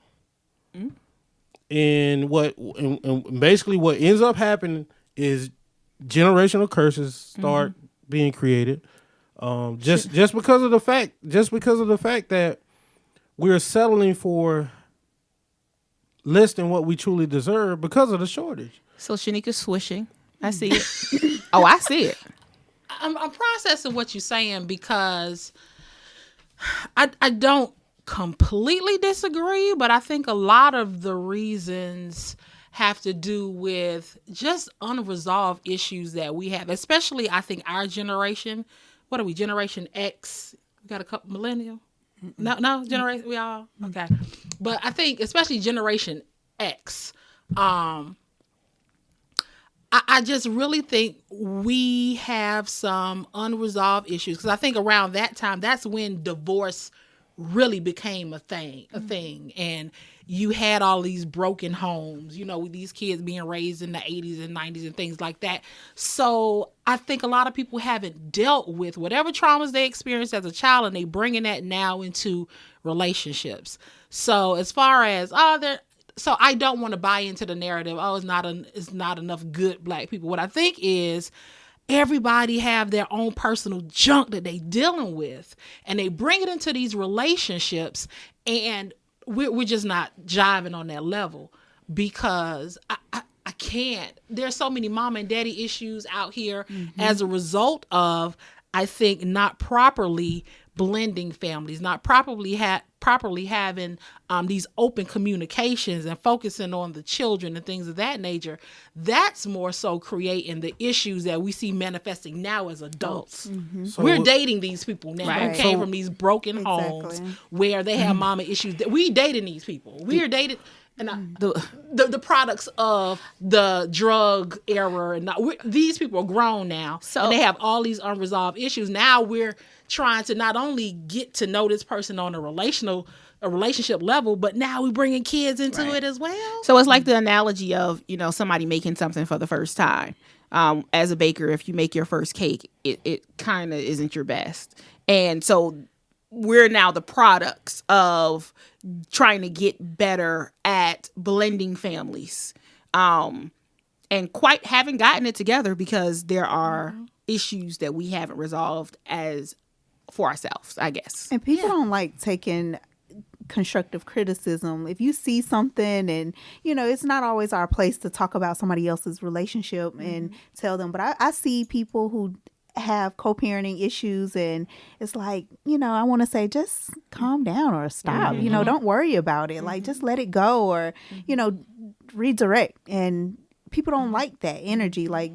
And basically what ends up happening is generational curses start being created. Just because of the fact that we're settling for less than what we truly deserve because of the shortage. So Sheneka's swishing. I see it. Oh, I see it. I'm processing what you're saying because I don't completely disagree, but I think a lot of the reasons have to do with just unresolved issues that we have, especially I think our generation. What are we, Generation X? We got a couple millennial? No, generation, we all? Okay. But I think especially Generation X, I just really think we have some unresolved issues because I think around that time, that's when divorce really became a thing. And you had all these broken homes, with these kids being raised in the 80s and 90s and things like that. So I think a lot of people haven't dealt with whatever traumas they experienced as a child, and they bringing that now into relationships. So as far as so I don't want to buy into the narrative, it's not enough good Black people. What I think is everybody have their own personal junk that they dealing with, and they bring it into these relationships, and we're just not jiving on that level because I can't. There's so many mama and daddy issues out here as a result of, I think, not properly blending families, not properly properly having these open communications and focusing on the children and things of that nature, that's more so creating the issues that we see manifesting now as adults. So We're dating these people now Right. who came from these broken homes where they have mama issues. We dating these people. We are dating. And the products of the drug era, and these people are grown now, and they have all these unresolved issues. Now we're trying to not only get to know this person on a relationship level, but now we're bringing kids into it as well. So it's like the analogy of, somebody making something for the first time. As a baker, if you make your first cake, it kind of isn't your best. And so we're now the products of trying to get better at blending families, and quite haven't gotten it together because there are issues that we haven't resolved as for ourselves, I guess. And people don't like taking constructive criticism. If you see something and, it's not always our place to talk about somebody else's relationship and tell them. But I see people who have co-parenting issues, and it's like, I want to say, just calm down or stop, don't worry about it. Like, just let it go, or, redirect. And people don't like that energy. Like,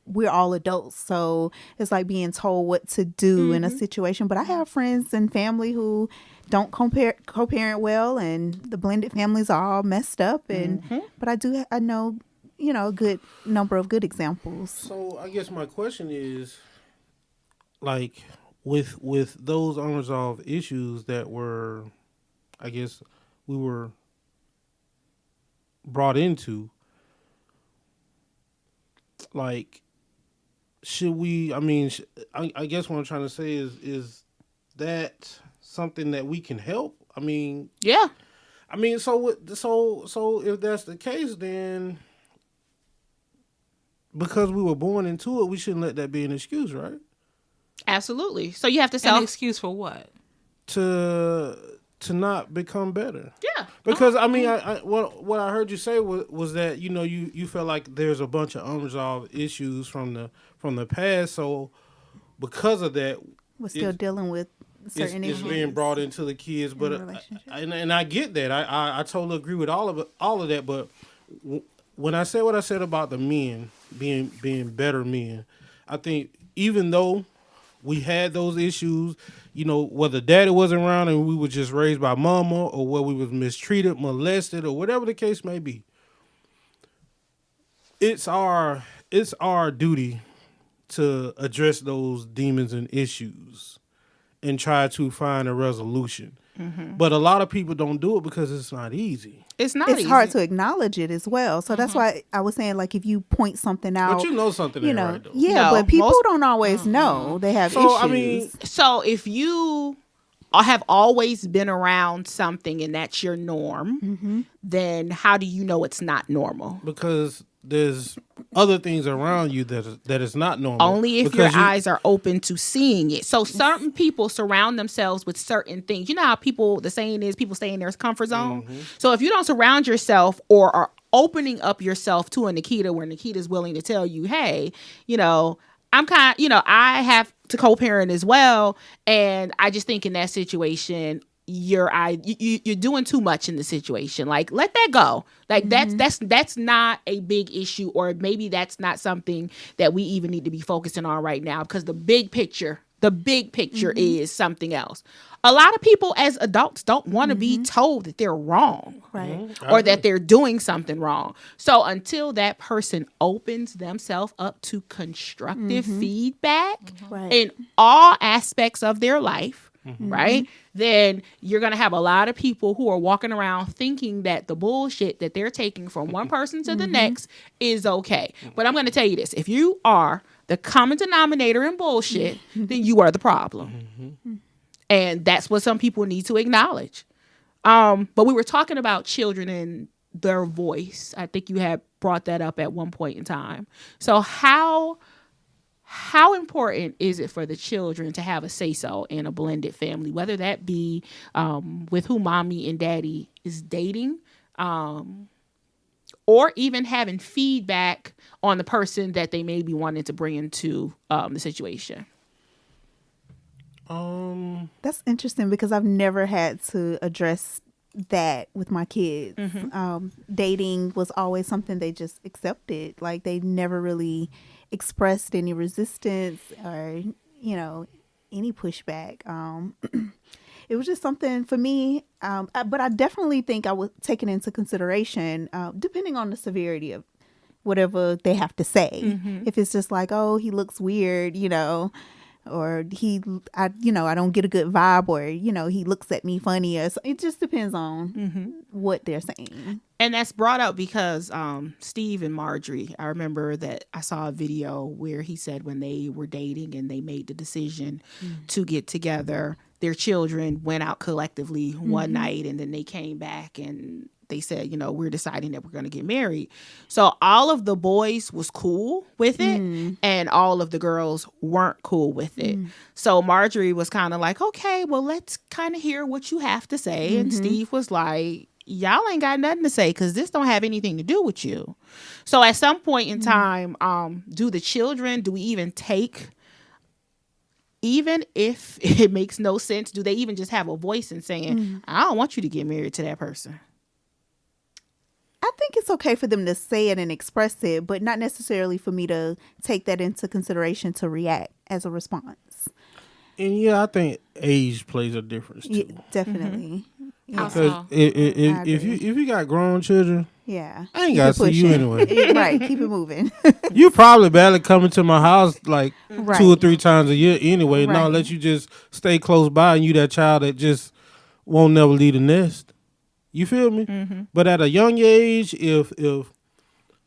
we're all adults, so it's like being told what to do in a situation. But I have friends and family who don't co-parent well, and the blended families are all messed up. And but I know a good number of good examples. So I guess my question is, like, with those unresolved issues that were, I guess, we were brought into, like, should we, I guess what I'm trying to say is that something that we can help? Yeah. So if that's the case, then because we were born into it, we shouldn't let that be an excuse, right? Absolutely. So you have to An excuse for what? To not become better. Yeah. Because what I heard you say was that you felt like there's a bunch of unresolved issues from the past, so because of that, We're still dealing with certain it's issues. being brought into the kids. But and I get that. I totally agree with all of that. But when I said what I said about the men being better men, I think even though we had those issues, whether daddy wasn't around and we were just raised by mama, or whether we was mistreated, molested, or whatever the case may be, it's our duty to address those demons and issues and try to find a resolution. But a lot of people don't do it because it's not easy. It's not It's easy. hard to acknowledge it as well. So that's why I was saying, like, if you point something out, But something ain't right, though. Yeah, No, but people most- don't always know they have So, issues. So if you have always been around something and that's your norm, then how do you know it's not normal? Because there's other things around you that is not normal. Only if Because your eyes are open to seeing it. So certain people surround themselves with certain things. You know how the saying is, people stay in their comfort zone. So if you don't surround yourself or are opening up yourself to a Nakita where Nakita's willing to tell you, hey, I'm I have to co-parent as well. And I just think in that situation, you're doing too much in the situation. Like, let that go. Like, that's not a big issue, or maybe that's not something that we even need to be focusing on right now, because the big picture is something else. A lot of people as adults don't want to be told that they're wrong, Right. or that they're doing something wrong. So until that person opens themselves up to constructive feedback Right. in all aspects of their life, right? Then you're going to have a lot of people who are walking around thinking that the bullshit that they're taking from one person to the next is okay. But I'm going to tell you this. If you are the common denominator in bullshit, then you are the problem. And that's what some people need to acknowledge. But we were talking about children and their voice. I think you had brought that up at one point in time. So how important is it for the children to have a say-so in a blended family, whether that be with who mommy and daddy is dating, or even having feedback on the person that they may be wanting to bring into the situation? That's interesting because I've never had to address that with my kids. Dating was always something they just accepted. Like they never really expressed any resistance or, any pushback. It was just something for me. But I definitely think I would take it into consideration, depending on the severity of whatever they have to say. If it's just like, oh, he looks weird, or I don't get a good vibe, or, he looks at me funny, or so. It just depends on what they're saying. And that's brought up because Steve and Marjorie, I remember that I saw a video where he said when they were dating and they made the decision to get together, their children went out collectively one night, and then they came back and they said, we're deciding that we're going to get married. So all of the boys was cool with it, and all of the girls weren't cool with it. So Marjorie was kind of like, okay, well, let's kind of hear what you have to say. And Steve was like, y'all ain't got nothing to say because this don't have anything to do with you. So at some point in time, do we even take, even if it makes no sense, do they even just have a voice in saying, I don't want you to get married to that person? I think it's okay for them to say it and express it, but not necessarily for me to take that into consideration to react as a response. And yeah, I think age plays a difference too. Yeah, definitely. Yeah. Because if you got grown children, I ain't got to see you anyway. Right, keep it moving. You probably barely coming to my house like 2 or 3 times a year anyway. Right. Now let you just stay close by, and you that child that just won't never leave the nest. You feel me? But at a young age, if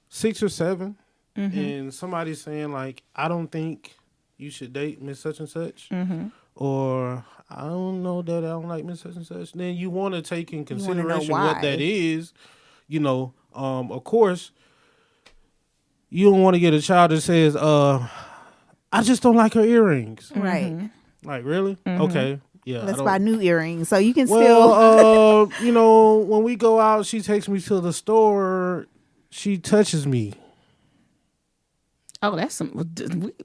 6 or 7, and somebody's saying like, I don't think you should date Miss Such and Such, or I don't know that I don't like Miss Such and Such, then you want to take in consideration what that is. Of course, you don't want to get a child that says, I just don't like her earrings. Right. Like, really? Okay. Yeah, let's buy new earrings so you can still. When we go out, she takes me to the store. She touches me. Oh, that's some.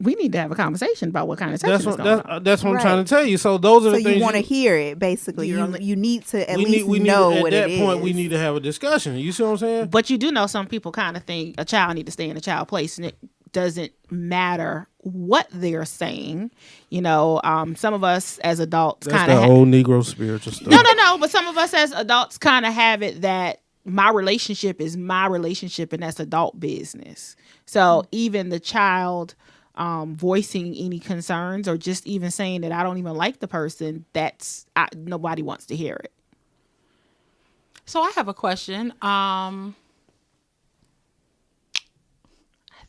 We need to have a conversation about what kind of touching is going on. That's what I'm trying to tell you. So those are the things. So you want to hear it, basically. You need to at least know what it is. At that point, we need to have a discussion. You see what I'm saying? But you do know some people kind of think a child need to stay in a child place, and it doesn't matter what they're saying. Some of us as adults kind of. That's the old Negro spiritual stuff. No. But some of us as adults kind of have it that my relationship is my relationship, and that's adult business. So even the child voicing any concerns or just even saying that I don't even like the person, nobody wants to hear it. So I have a question. I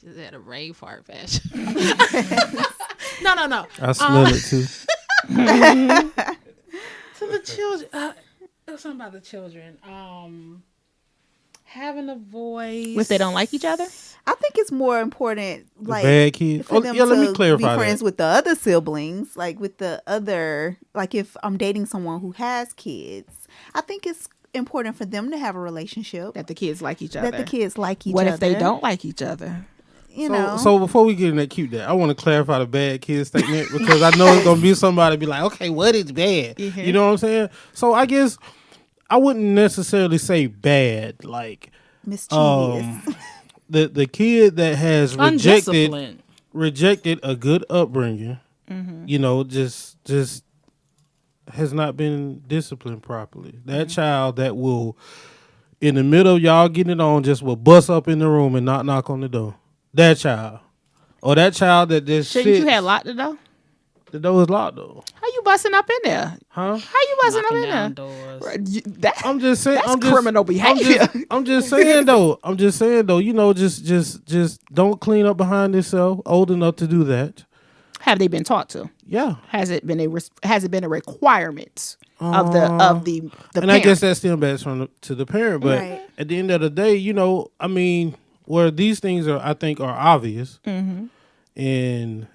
did that a rave fart fashion. No. I smell it too. To the children. Something about the children. Having a voice. If they don't like each other? I think it's more important, like, bad kids. For them to let me clarify be friends that. with the other siblings, like with the other, like if I'm dating someone who has kids, I think it's important for them to have a relationship. That the kids like each other. What if they don't like each other? So before we get in that cute day, I want to clarify the bad kid statement because I know it's going to be somebody be like, okay, what is bad? Mm-hmm. You know what I'm saying? So I guess I wouldn't necessarily say bad, like mischievous. The kid that has rejected a good upbringing, just has not been disciplined properly. That child that will, in the middle of y'all getting it on, just will bust up in the room and not knock on the door. That child. Or that child that just Shouldn't you have locked the door? The door is locked though. How you busting up in there? Huh? How you busting Knocking up in there? I'm just saying. That's criminal behavior. I'm just saying though. Just don't clean up behind yourself. Old enough to do that. Have they been taught to? Yeah. Has it been a requirement of the and parent? I guess that's still bad to the parent. But right. At the end of the day, where these things are obvious, and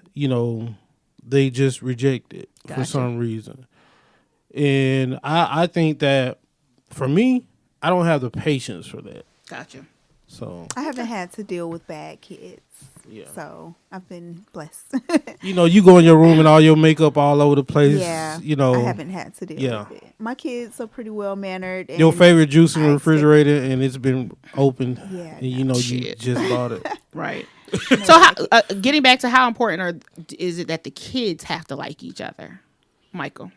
they just reject it for some reason. And I think that for me, I don't have the patience for that. Gotcha. So I haven't had to deal with bad kids. yeah, So I've been blessed. you go in your room and all your makeup all over the place. Yeah. You know, I haven't had to deal yeah. with it. My kids are pretty well mannered. Your favorite juice in the I refrigerator and it's been opened. Yeah, And you know you Shit. just bought it. Right. So, how, getting back to how important is it that the kids have to like each other, Michael?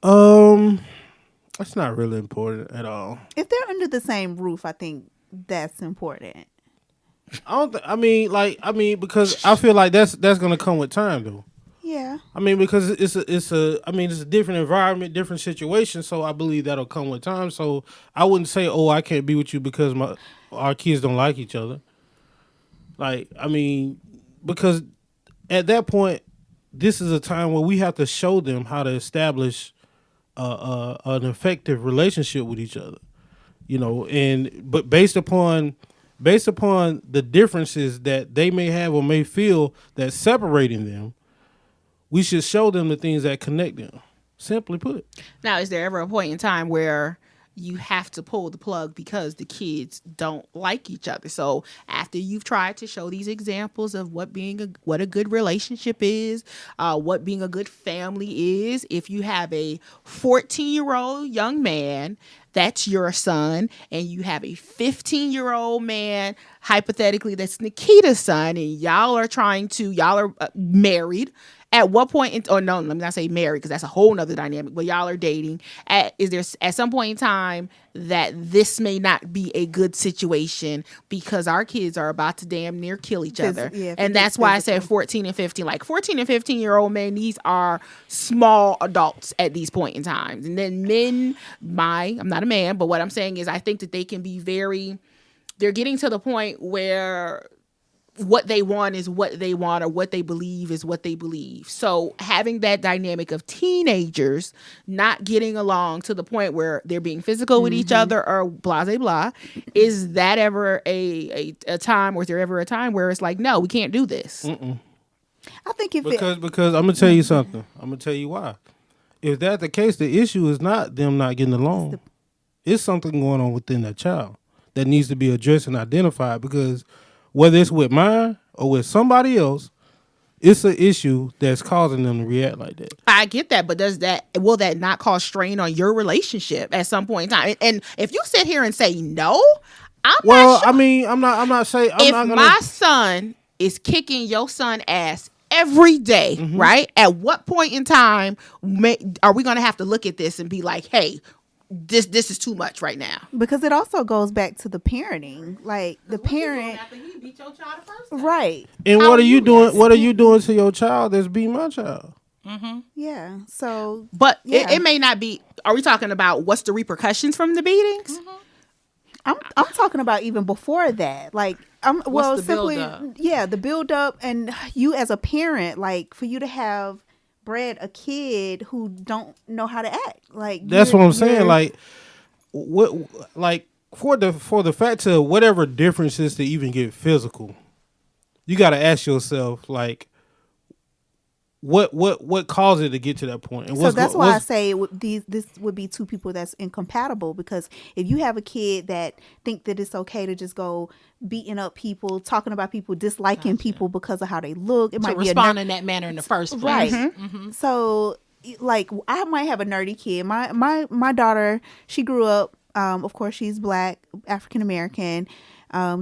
That's not really important at all. If they're under the same roof, I think that's important. I mean, because I feel like that's gonna come with time though. Yeah. I mean, because it's a different environment, different situation. So I believe that'll come with time. So I wouldn't say, oh, I can't be with you because our kids don't like each other. Like, I mean, because at that point, this is a time where we have to show them how to establish an effective relationship with each other. You know, but based upon the differences that they may have or may feel that's separating them, we should show them the things that connect them. Simply put. Now, is there ever a point in time where you have to pull the plug because the kids don't like each other? So after you've tried to show these examples of what a good relationship is, what being a good family is, if you have a 14-year-old young man that's your son, and you have a 15-year-old man, hypothetically, that's Nakita's son, and y'all are married. At what point, let me not say married because that's a whole nother dynamic, but y'all are dating. Is there at some point in time that this may not be a good situation because our kids are about to damn near kill each other? Yeah, and that's why I said 14 and 15. Like 14 and 15-year-old men, these are small adults at these point in times. And then men, I'm not a man, but what I'm saying is I think that they can be they're getting to the point where what they want is what they want, or what they believe is what they believe. So having that dynamic of teenagers not getting along to the point where they're being physical with each other or blah, blah, blah, is that ever a time, or is there ever a time where it's like, no, we can't do this? Mm-mm. I think because I'm gonna tell you something. I'm gonna tell you why. If that's the case, the issue is not them not getting along. It's something going on within that child that needs to be addressed and identified, because whether it's with mine or with somebody else, it's an issue that's causing them to react like that. I get that, but will that not cause strain on your relationship at some point in time? And if you sit here and say no, not sure. I mean, I'm not saying. My son is kicking your son ass every day, right? At what point in time are we going to have to look at this and be like, hey, this is too much right now? Because it also goes back to the parenting. Like the parent, after he beat your child the first time? right? And what are you doing? What are you doing to your child that's beating my child? Yeah. So, but yeah. it may not be. Are we talking about what's the repercussions from the beatings? I'm talking about even before that. Like, the build-up? Yeah, the build up, and you as a parent, like for you to have bred a kid who don't know how to act. Like, that's what I'm saying. Like, for the fact to whatever differences to even get physical, you got to ask yourself, like, what caused it to get to that point? And so that's why I say this would be two people that's incompatible, because if you have a kid that think that it's okay to just go beating up people, talking about people, disliking people because of how they look, it might be respond in that manner in the first place. Right. So, like, I might have a nerdy kid. My daughter, she grew up, of course, she's Black, African American.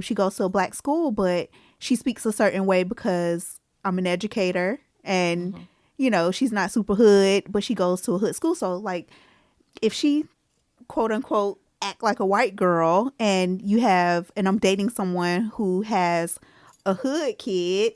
She goes to a Black school, but she speaks a certain way because I'm an educator. And, you know, she's not super hood, but she goes to a hood school. So, like, if she, quote unquote, act like a white girl, and I'm dating someone who has a hood kid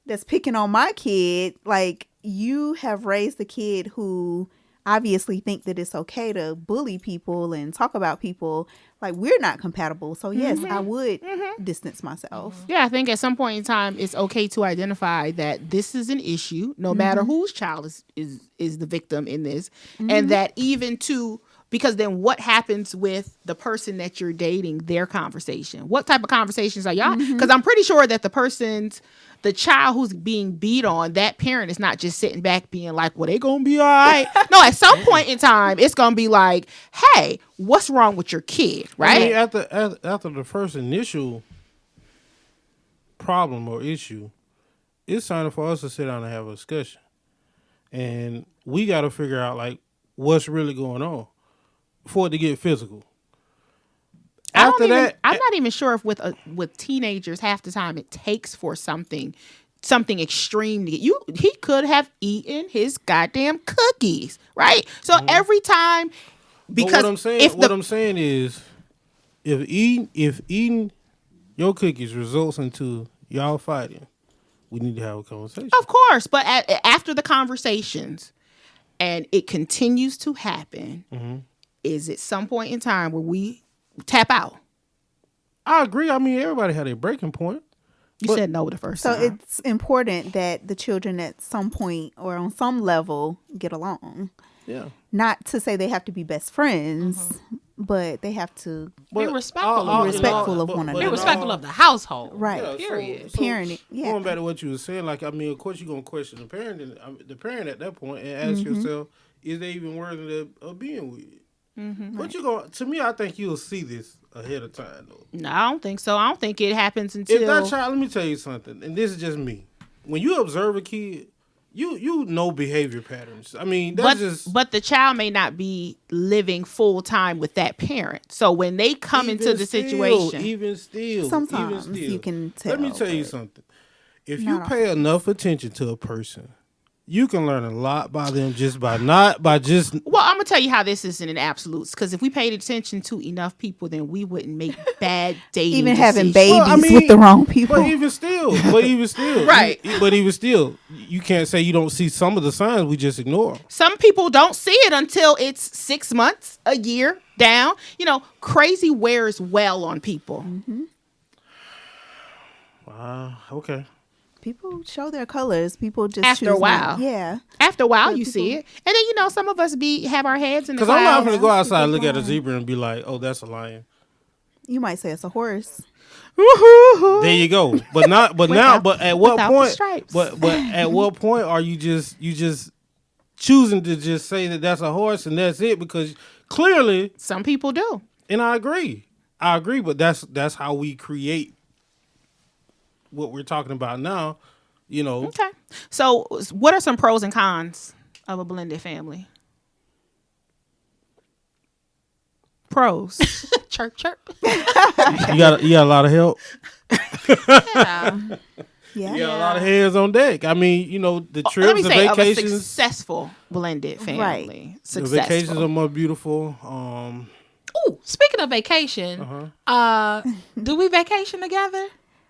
that's picking on my kid, like, you have raised a kid who obviously think that it's okay to bully people and talk about people. Like, we're not compatible. So yes, I would distance myself. Yeah, I think at some point in time, it's okay to identify that this is an issue, no matter whose child is the victim in this, and that even to Because then what happens with the person that you're dating, their conversation? What type of conversations are y'all? Because I'm pretty sure that the child who's being beat on, that parent is not just sitting back being like, well, they gonna be all right. No, at some point in time, it's gonna be like, hey, what's wrong with your kid, right? I mean, after the first initial problem or issue, it's time for us to sit down and have a discussion. And we got to figure out, like, what's really going on before it to get physical. I'm not even sure if with teenagers, half the time it takes for something extreme to get you. He could have eaten his goddamn cookies, right? So every time, because what I'm saying is, if eating your cookies results into y'all fighting, we need to have a conversation. Of course, but after the conversations, and it continues to happen, is at some point in time where we tap out. I agree. I mean, everybody had a breaking point. You said no the first time. So it's important that the children at some point or on some level get along. Yeah. Not to say they have to be best friends, but they have to be respectful of one another. Be respectful of the household. Right. Yeah, period. So Parenting. Yeah. Going back to what you were saying, like, I mean, of course you're going to question the parent at that point and ask yourself, is they even worthy of being with you? What you going to me, I think you'll see this ahead of time, though. No, I don't think so. I don't think it happens until... If that child, let me tell you something, and this is just me. When you observe a kid, you know behavior patterns. I mean, But the child may not be living full time with that parent. So when they come into the situation... Sometimes you can tell. Let me tell you something. If you pay enough attention to a person, you can learn a lot by them Well, I'm gonna tell you how this is in absolutes. Because if we paid attention to enough people, then we wouldn't make bad dating even decisions. having babies with the wrong people. But even still, right. But even still, you can't say you don't see some of the signs. We just ignore them. Some people don't see it until it's 6 months, a year down. Crazy wears well on people. Wow. Okay. People show their colors. People just after a while. Yeah. After a while, you see it, and then some of us have our heads in the clouds. Because I'm not going to go outside and look at a zebra and be like, "Oh, that's a lion." You might say it's a horse. There you go. But not. But now. But at what point? But at what point are you just choosing to just say that that's a horse and that's it? Because clearly, some people do. And I agree. But that's how we create what we're talking about now, Okay. So what are some pros and cons of a blended family? Pros. Chirp, chirp. You got a lot of help. Yeah. You got a lot of hands on deck. I mean, the trips, the vacations. Of a successful blended family. Right. The vacations are more beautiful. Ooh, speaking of vacation, do we vacation together?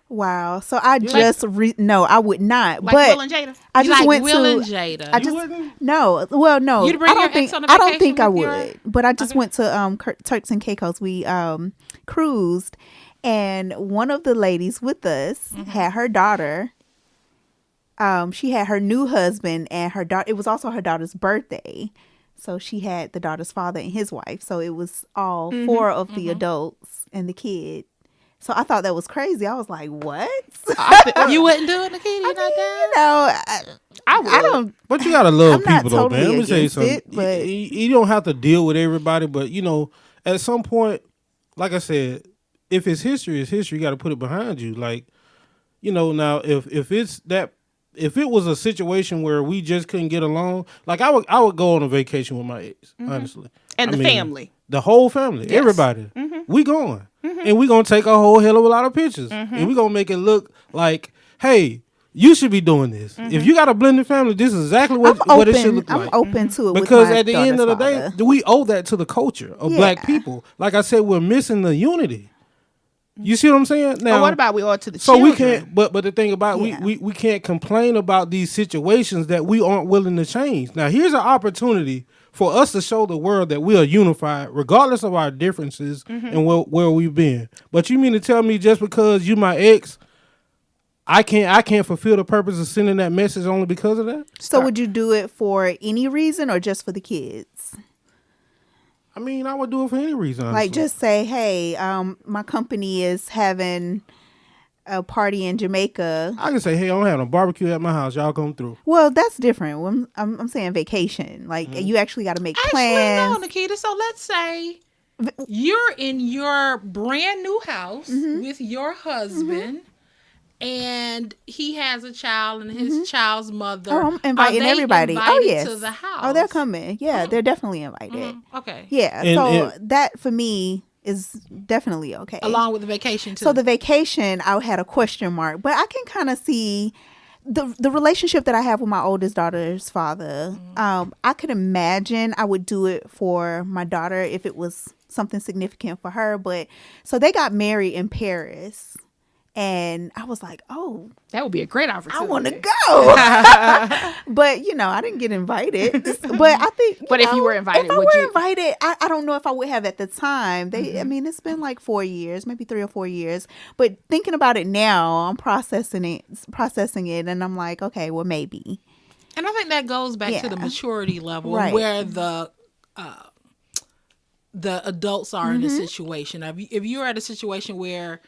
Wow. So I just no, I would not. Like but Will and Jada. I just went Will to and Jada. I just no. Well, no. You'd bring your ex on a I don't think vacation I with would. your- But I just went to Turks and Caicos. We cruised, and one of the ladies with us had her daughter. She had her new husband and her daughter. It was also her daughter's birthday. So she had the daughter's father and his wife. So it was all four of the adults and the kid. So I thought that was crazy. I was like, what? You wouldn't do it, Nakita? You're not down? I don't. But you got to love I'm not people, though, man. totally Let me tell you against something. it, but- You don't have to deal with everybody, but, at some point, like I said, if it's history, it's history. You got to put it behind you. Like, now if it was a situation where we just couldn't get along, like I would go on a vacation with my ex, honestly. And the family. The whole family, everybody. We going. And we going to take a whole hell of a lot of pictures. And we going to make it look like, hey, you should be doing this. If you got a blended family, this is exactly what it should look like. I'm open to it Because with my at the end of the day, we owe that to the culture of black people. Like I said, we're missing the unity. You see what I'm saying? Now, But what about we owe it to the so children? we can't. But the thing about we can't complain about these situations that we aren't willing to change. Now here's an opportunity for us to show the world that we are unified, regardless of our differences and where we've been. But you mean to tell me just because you my ex, I can't fulfill the purpose of sending that message only because of that? So would you do it for any reason or just for the kids? I mean, I would do it for any reason. Honestly. Like, just say, hey, my company is having a party in Jamaica. I can say, hey, I'm having a barbecue at my house. Y'all come through. Well, that's different. When I'm saying vacation. Like, you actually got to make plans. Actually, no, Nakita. So let's say you're in your brand new house with your husband. And he has a child, and his child's mother. Oh, I'm inviting everybody. Oh, yes. To the house. Oh, they're coming. Yeah, they're definitely invited. Okay. Yeah. So that for me is definitely okay. Along with the vacation too. So the vacation, I had a question mark, but I can kind of see the relationship that I have with my oldest daughter's father. I could imagine I would do it for my daughter if it was something significant for her. But so they got married in Paris. And I was like, oh, that would be a great opportunity. I want to go. But, I didn't get invited. But I think, if you were invited, would you? Invited, I don't know if I would have at the time. I mean, it's been like 4 years, maybe 3 or 4 years. But thinking about it now, I'm processing it. And I'm like, okay, well, maybe. And I think that goes back to the maturity level where the adults are in the situation. If you're at a situation where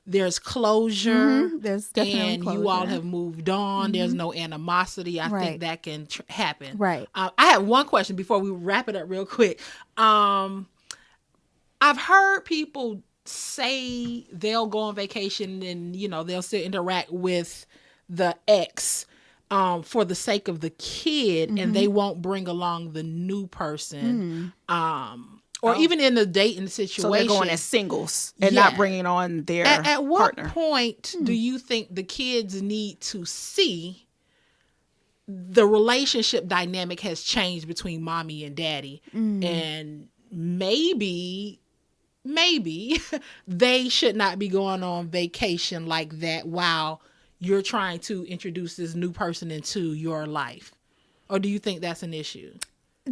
there's closure, there's definitely and closure. You all have moved on. There's no animosity. I think that can happen. Right. I have one question before we wrap it up real quick. I've heard people say they'll go on vacation and they'll still interact with the ex for the sake of the kid, and they won't bring along the new person. Or even in the dating situation. So they're going as singles and not bringing on their At what partner. point do you think the kids need to see the relationship dynamic has changed between mommy and daddy? And maybe they should not be going on vacation like that while you're trying to introduce this new person into your life. Or do you think that's an issue?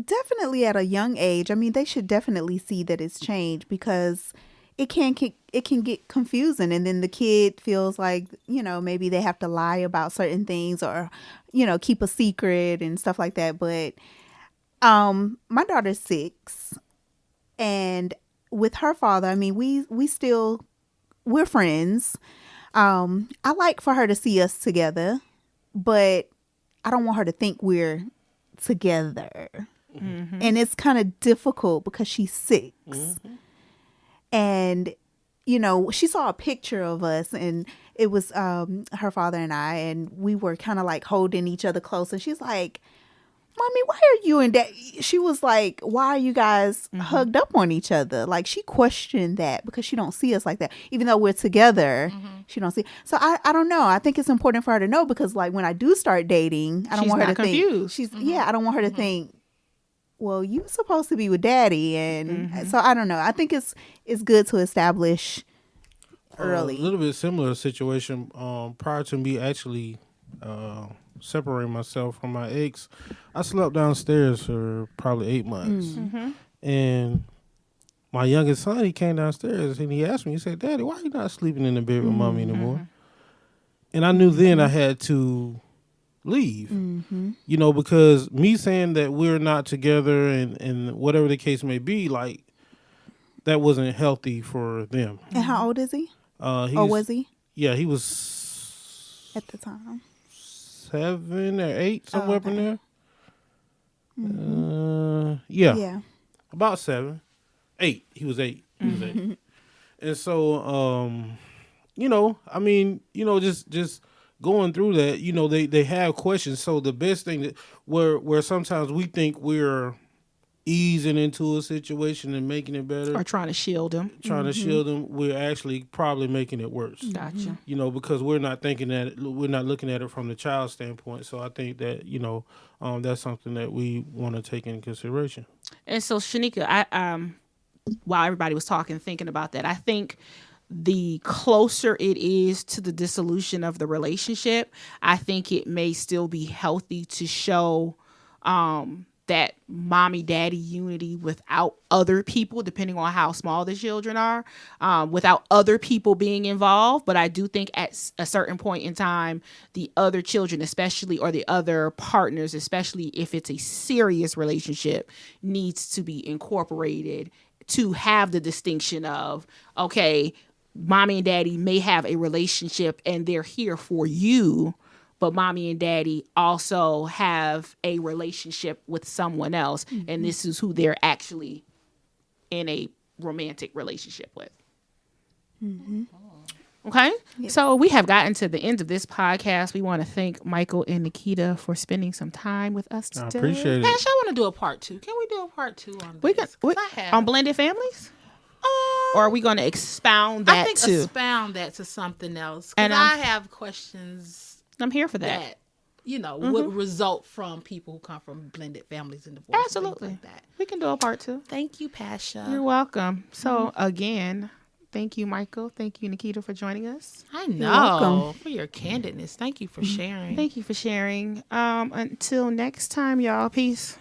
Definitely at a young age. I mean, they should definitely see that it's changed, because it can get confusing, and then the kid feels like, maybe they have to lie about certain things or, keep a secret and stuff like that. But my daughter's 6, and with her father, I mean, we're friends. I like for her to see us together, but I don't want her to think we're together. And it's kind of difficult because she's 6. And she saw a picture of us, and it was her father and I, and we were kind of like holding each other close, and she's like, Mommy, why are you and Dad? She was like, why are you guys hugged up on each other? Like, she questioned that because she don't see us like that. Even though we're together, she don't see. So I don't know. I think it's important for her to know, because like when I do start dating, I don't want her to confused. think I don't want her to think, well, you were supposed to be with Daddy, and so I don't know. I think it's good to establish early. A little bit similar situation. Prior to me actually separating myself from my ex, I slept downstairs for probably 8 months, and my youngest son, he came downstairs and he asked me. He said, "Daddy, why are you not sleeping in the bed with Mommy anymore?" And I knew then I had to leave, because me saying that we're not together and whatever the case may be, like, that wasn't healthy for them. And how old is he? Was he? Yeah, he was at the time 7 or 8, somewhere up in there. Yeah, about 7, 8. He was 8. And so, I mean, just going through that, they have questions. So the best thing that where sometimes we think we're easing into a situation and making it better, or trying to shield them, we're actually probably making it worse. Gotcha. Because we're not thinking that, we're not looking at it from the child's standpoint. So I think that that's something that we want to take into consideration. And so, Sheneka, I while everybody was talking, thinking about that, I think the closer it is to the dissolution of the relationship, I think it may still be healthy to show that mommy daddy unity without other people, depending on how small the children are, without other people being involved. But I do think at a certain point in time, the other children, especially, or the other partners, especially if it's a serious relationship, needs to be incorporated to have the distinction of, okay, mommy and daddy may have a relationship and they're here for you, but mommy and daddy also have a relationship with someone else, and this is who they're actually in a romantic relationship with. Okay? Yes. So we have gotten to the end of this podcast. We want to thank Michael and Nakita for spending some time with us today. I appreciate it. Pasha, I want to do a part 2. Can we do a part 2 on this? On blended families? Or are we going to expound that expound that to something else. Because I have questions. I'm here for that. Would result from people who come from blended families and divorce. Absolutely. Like that. We can do a part 2. Thank you, Pasha. You're welcome. So again, thank you, Michael. Thank you, Nakita, for joining us. I know. For your candidness. Thank you for sharing. Thank you for sharing. Until next time, y'all. Peace.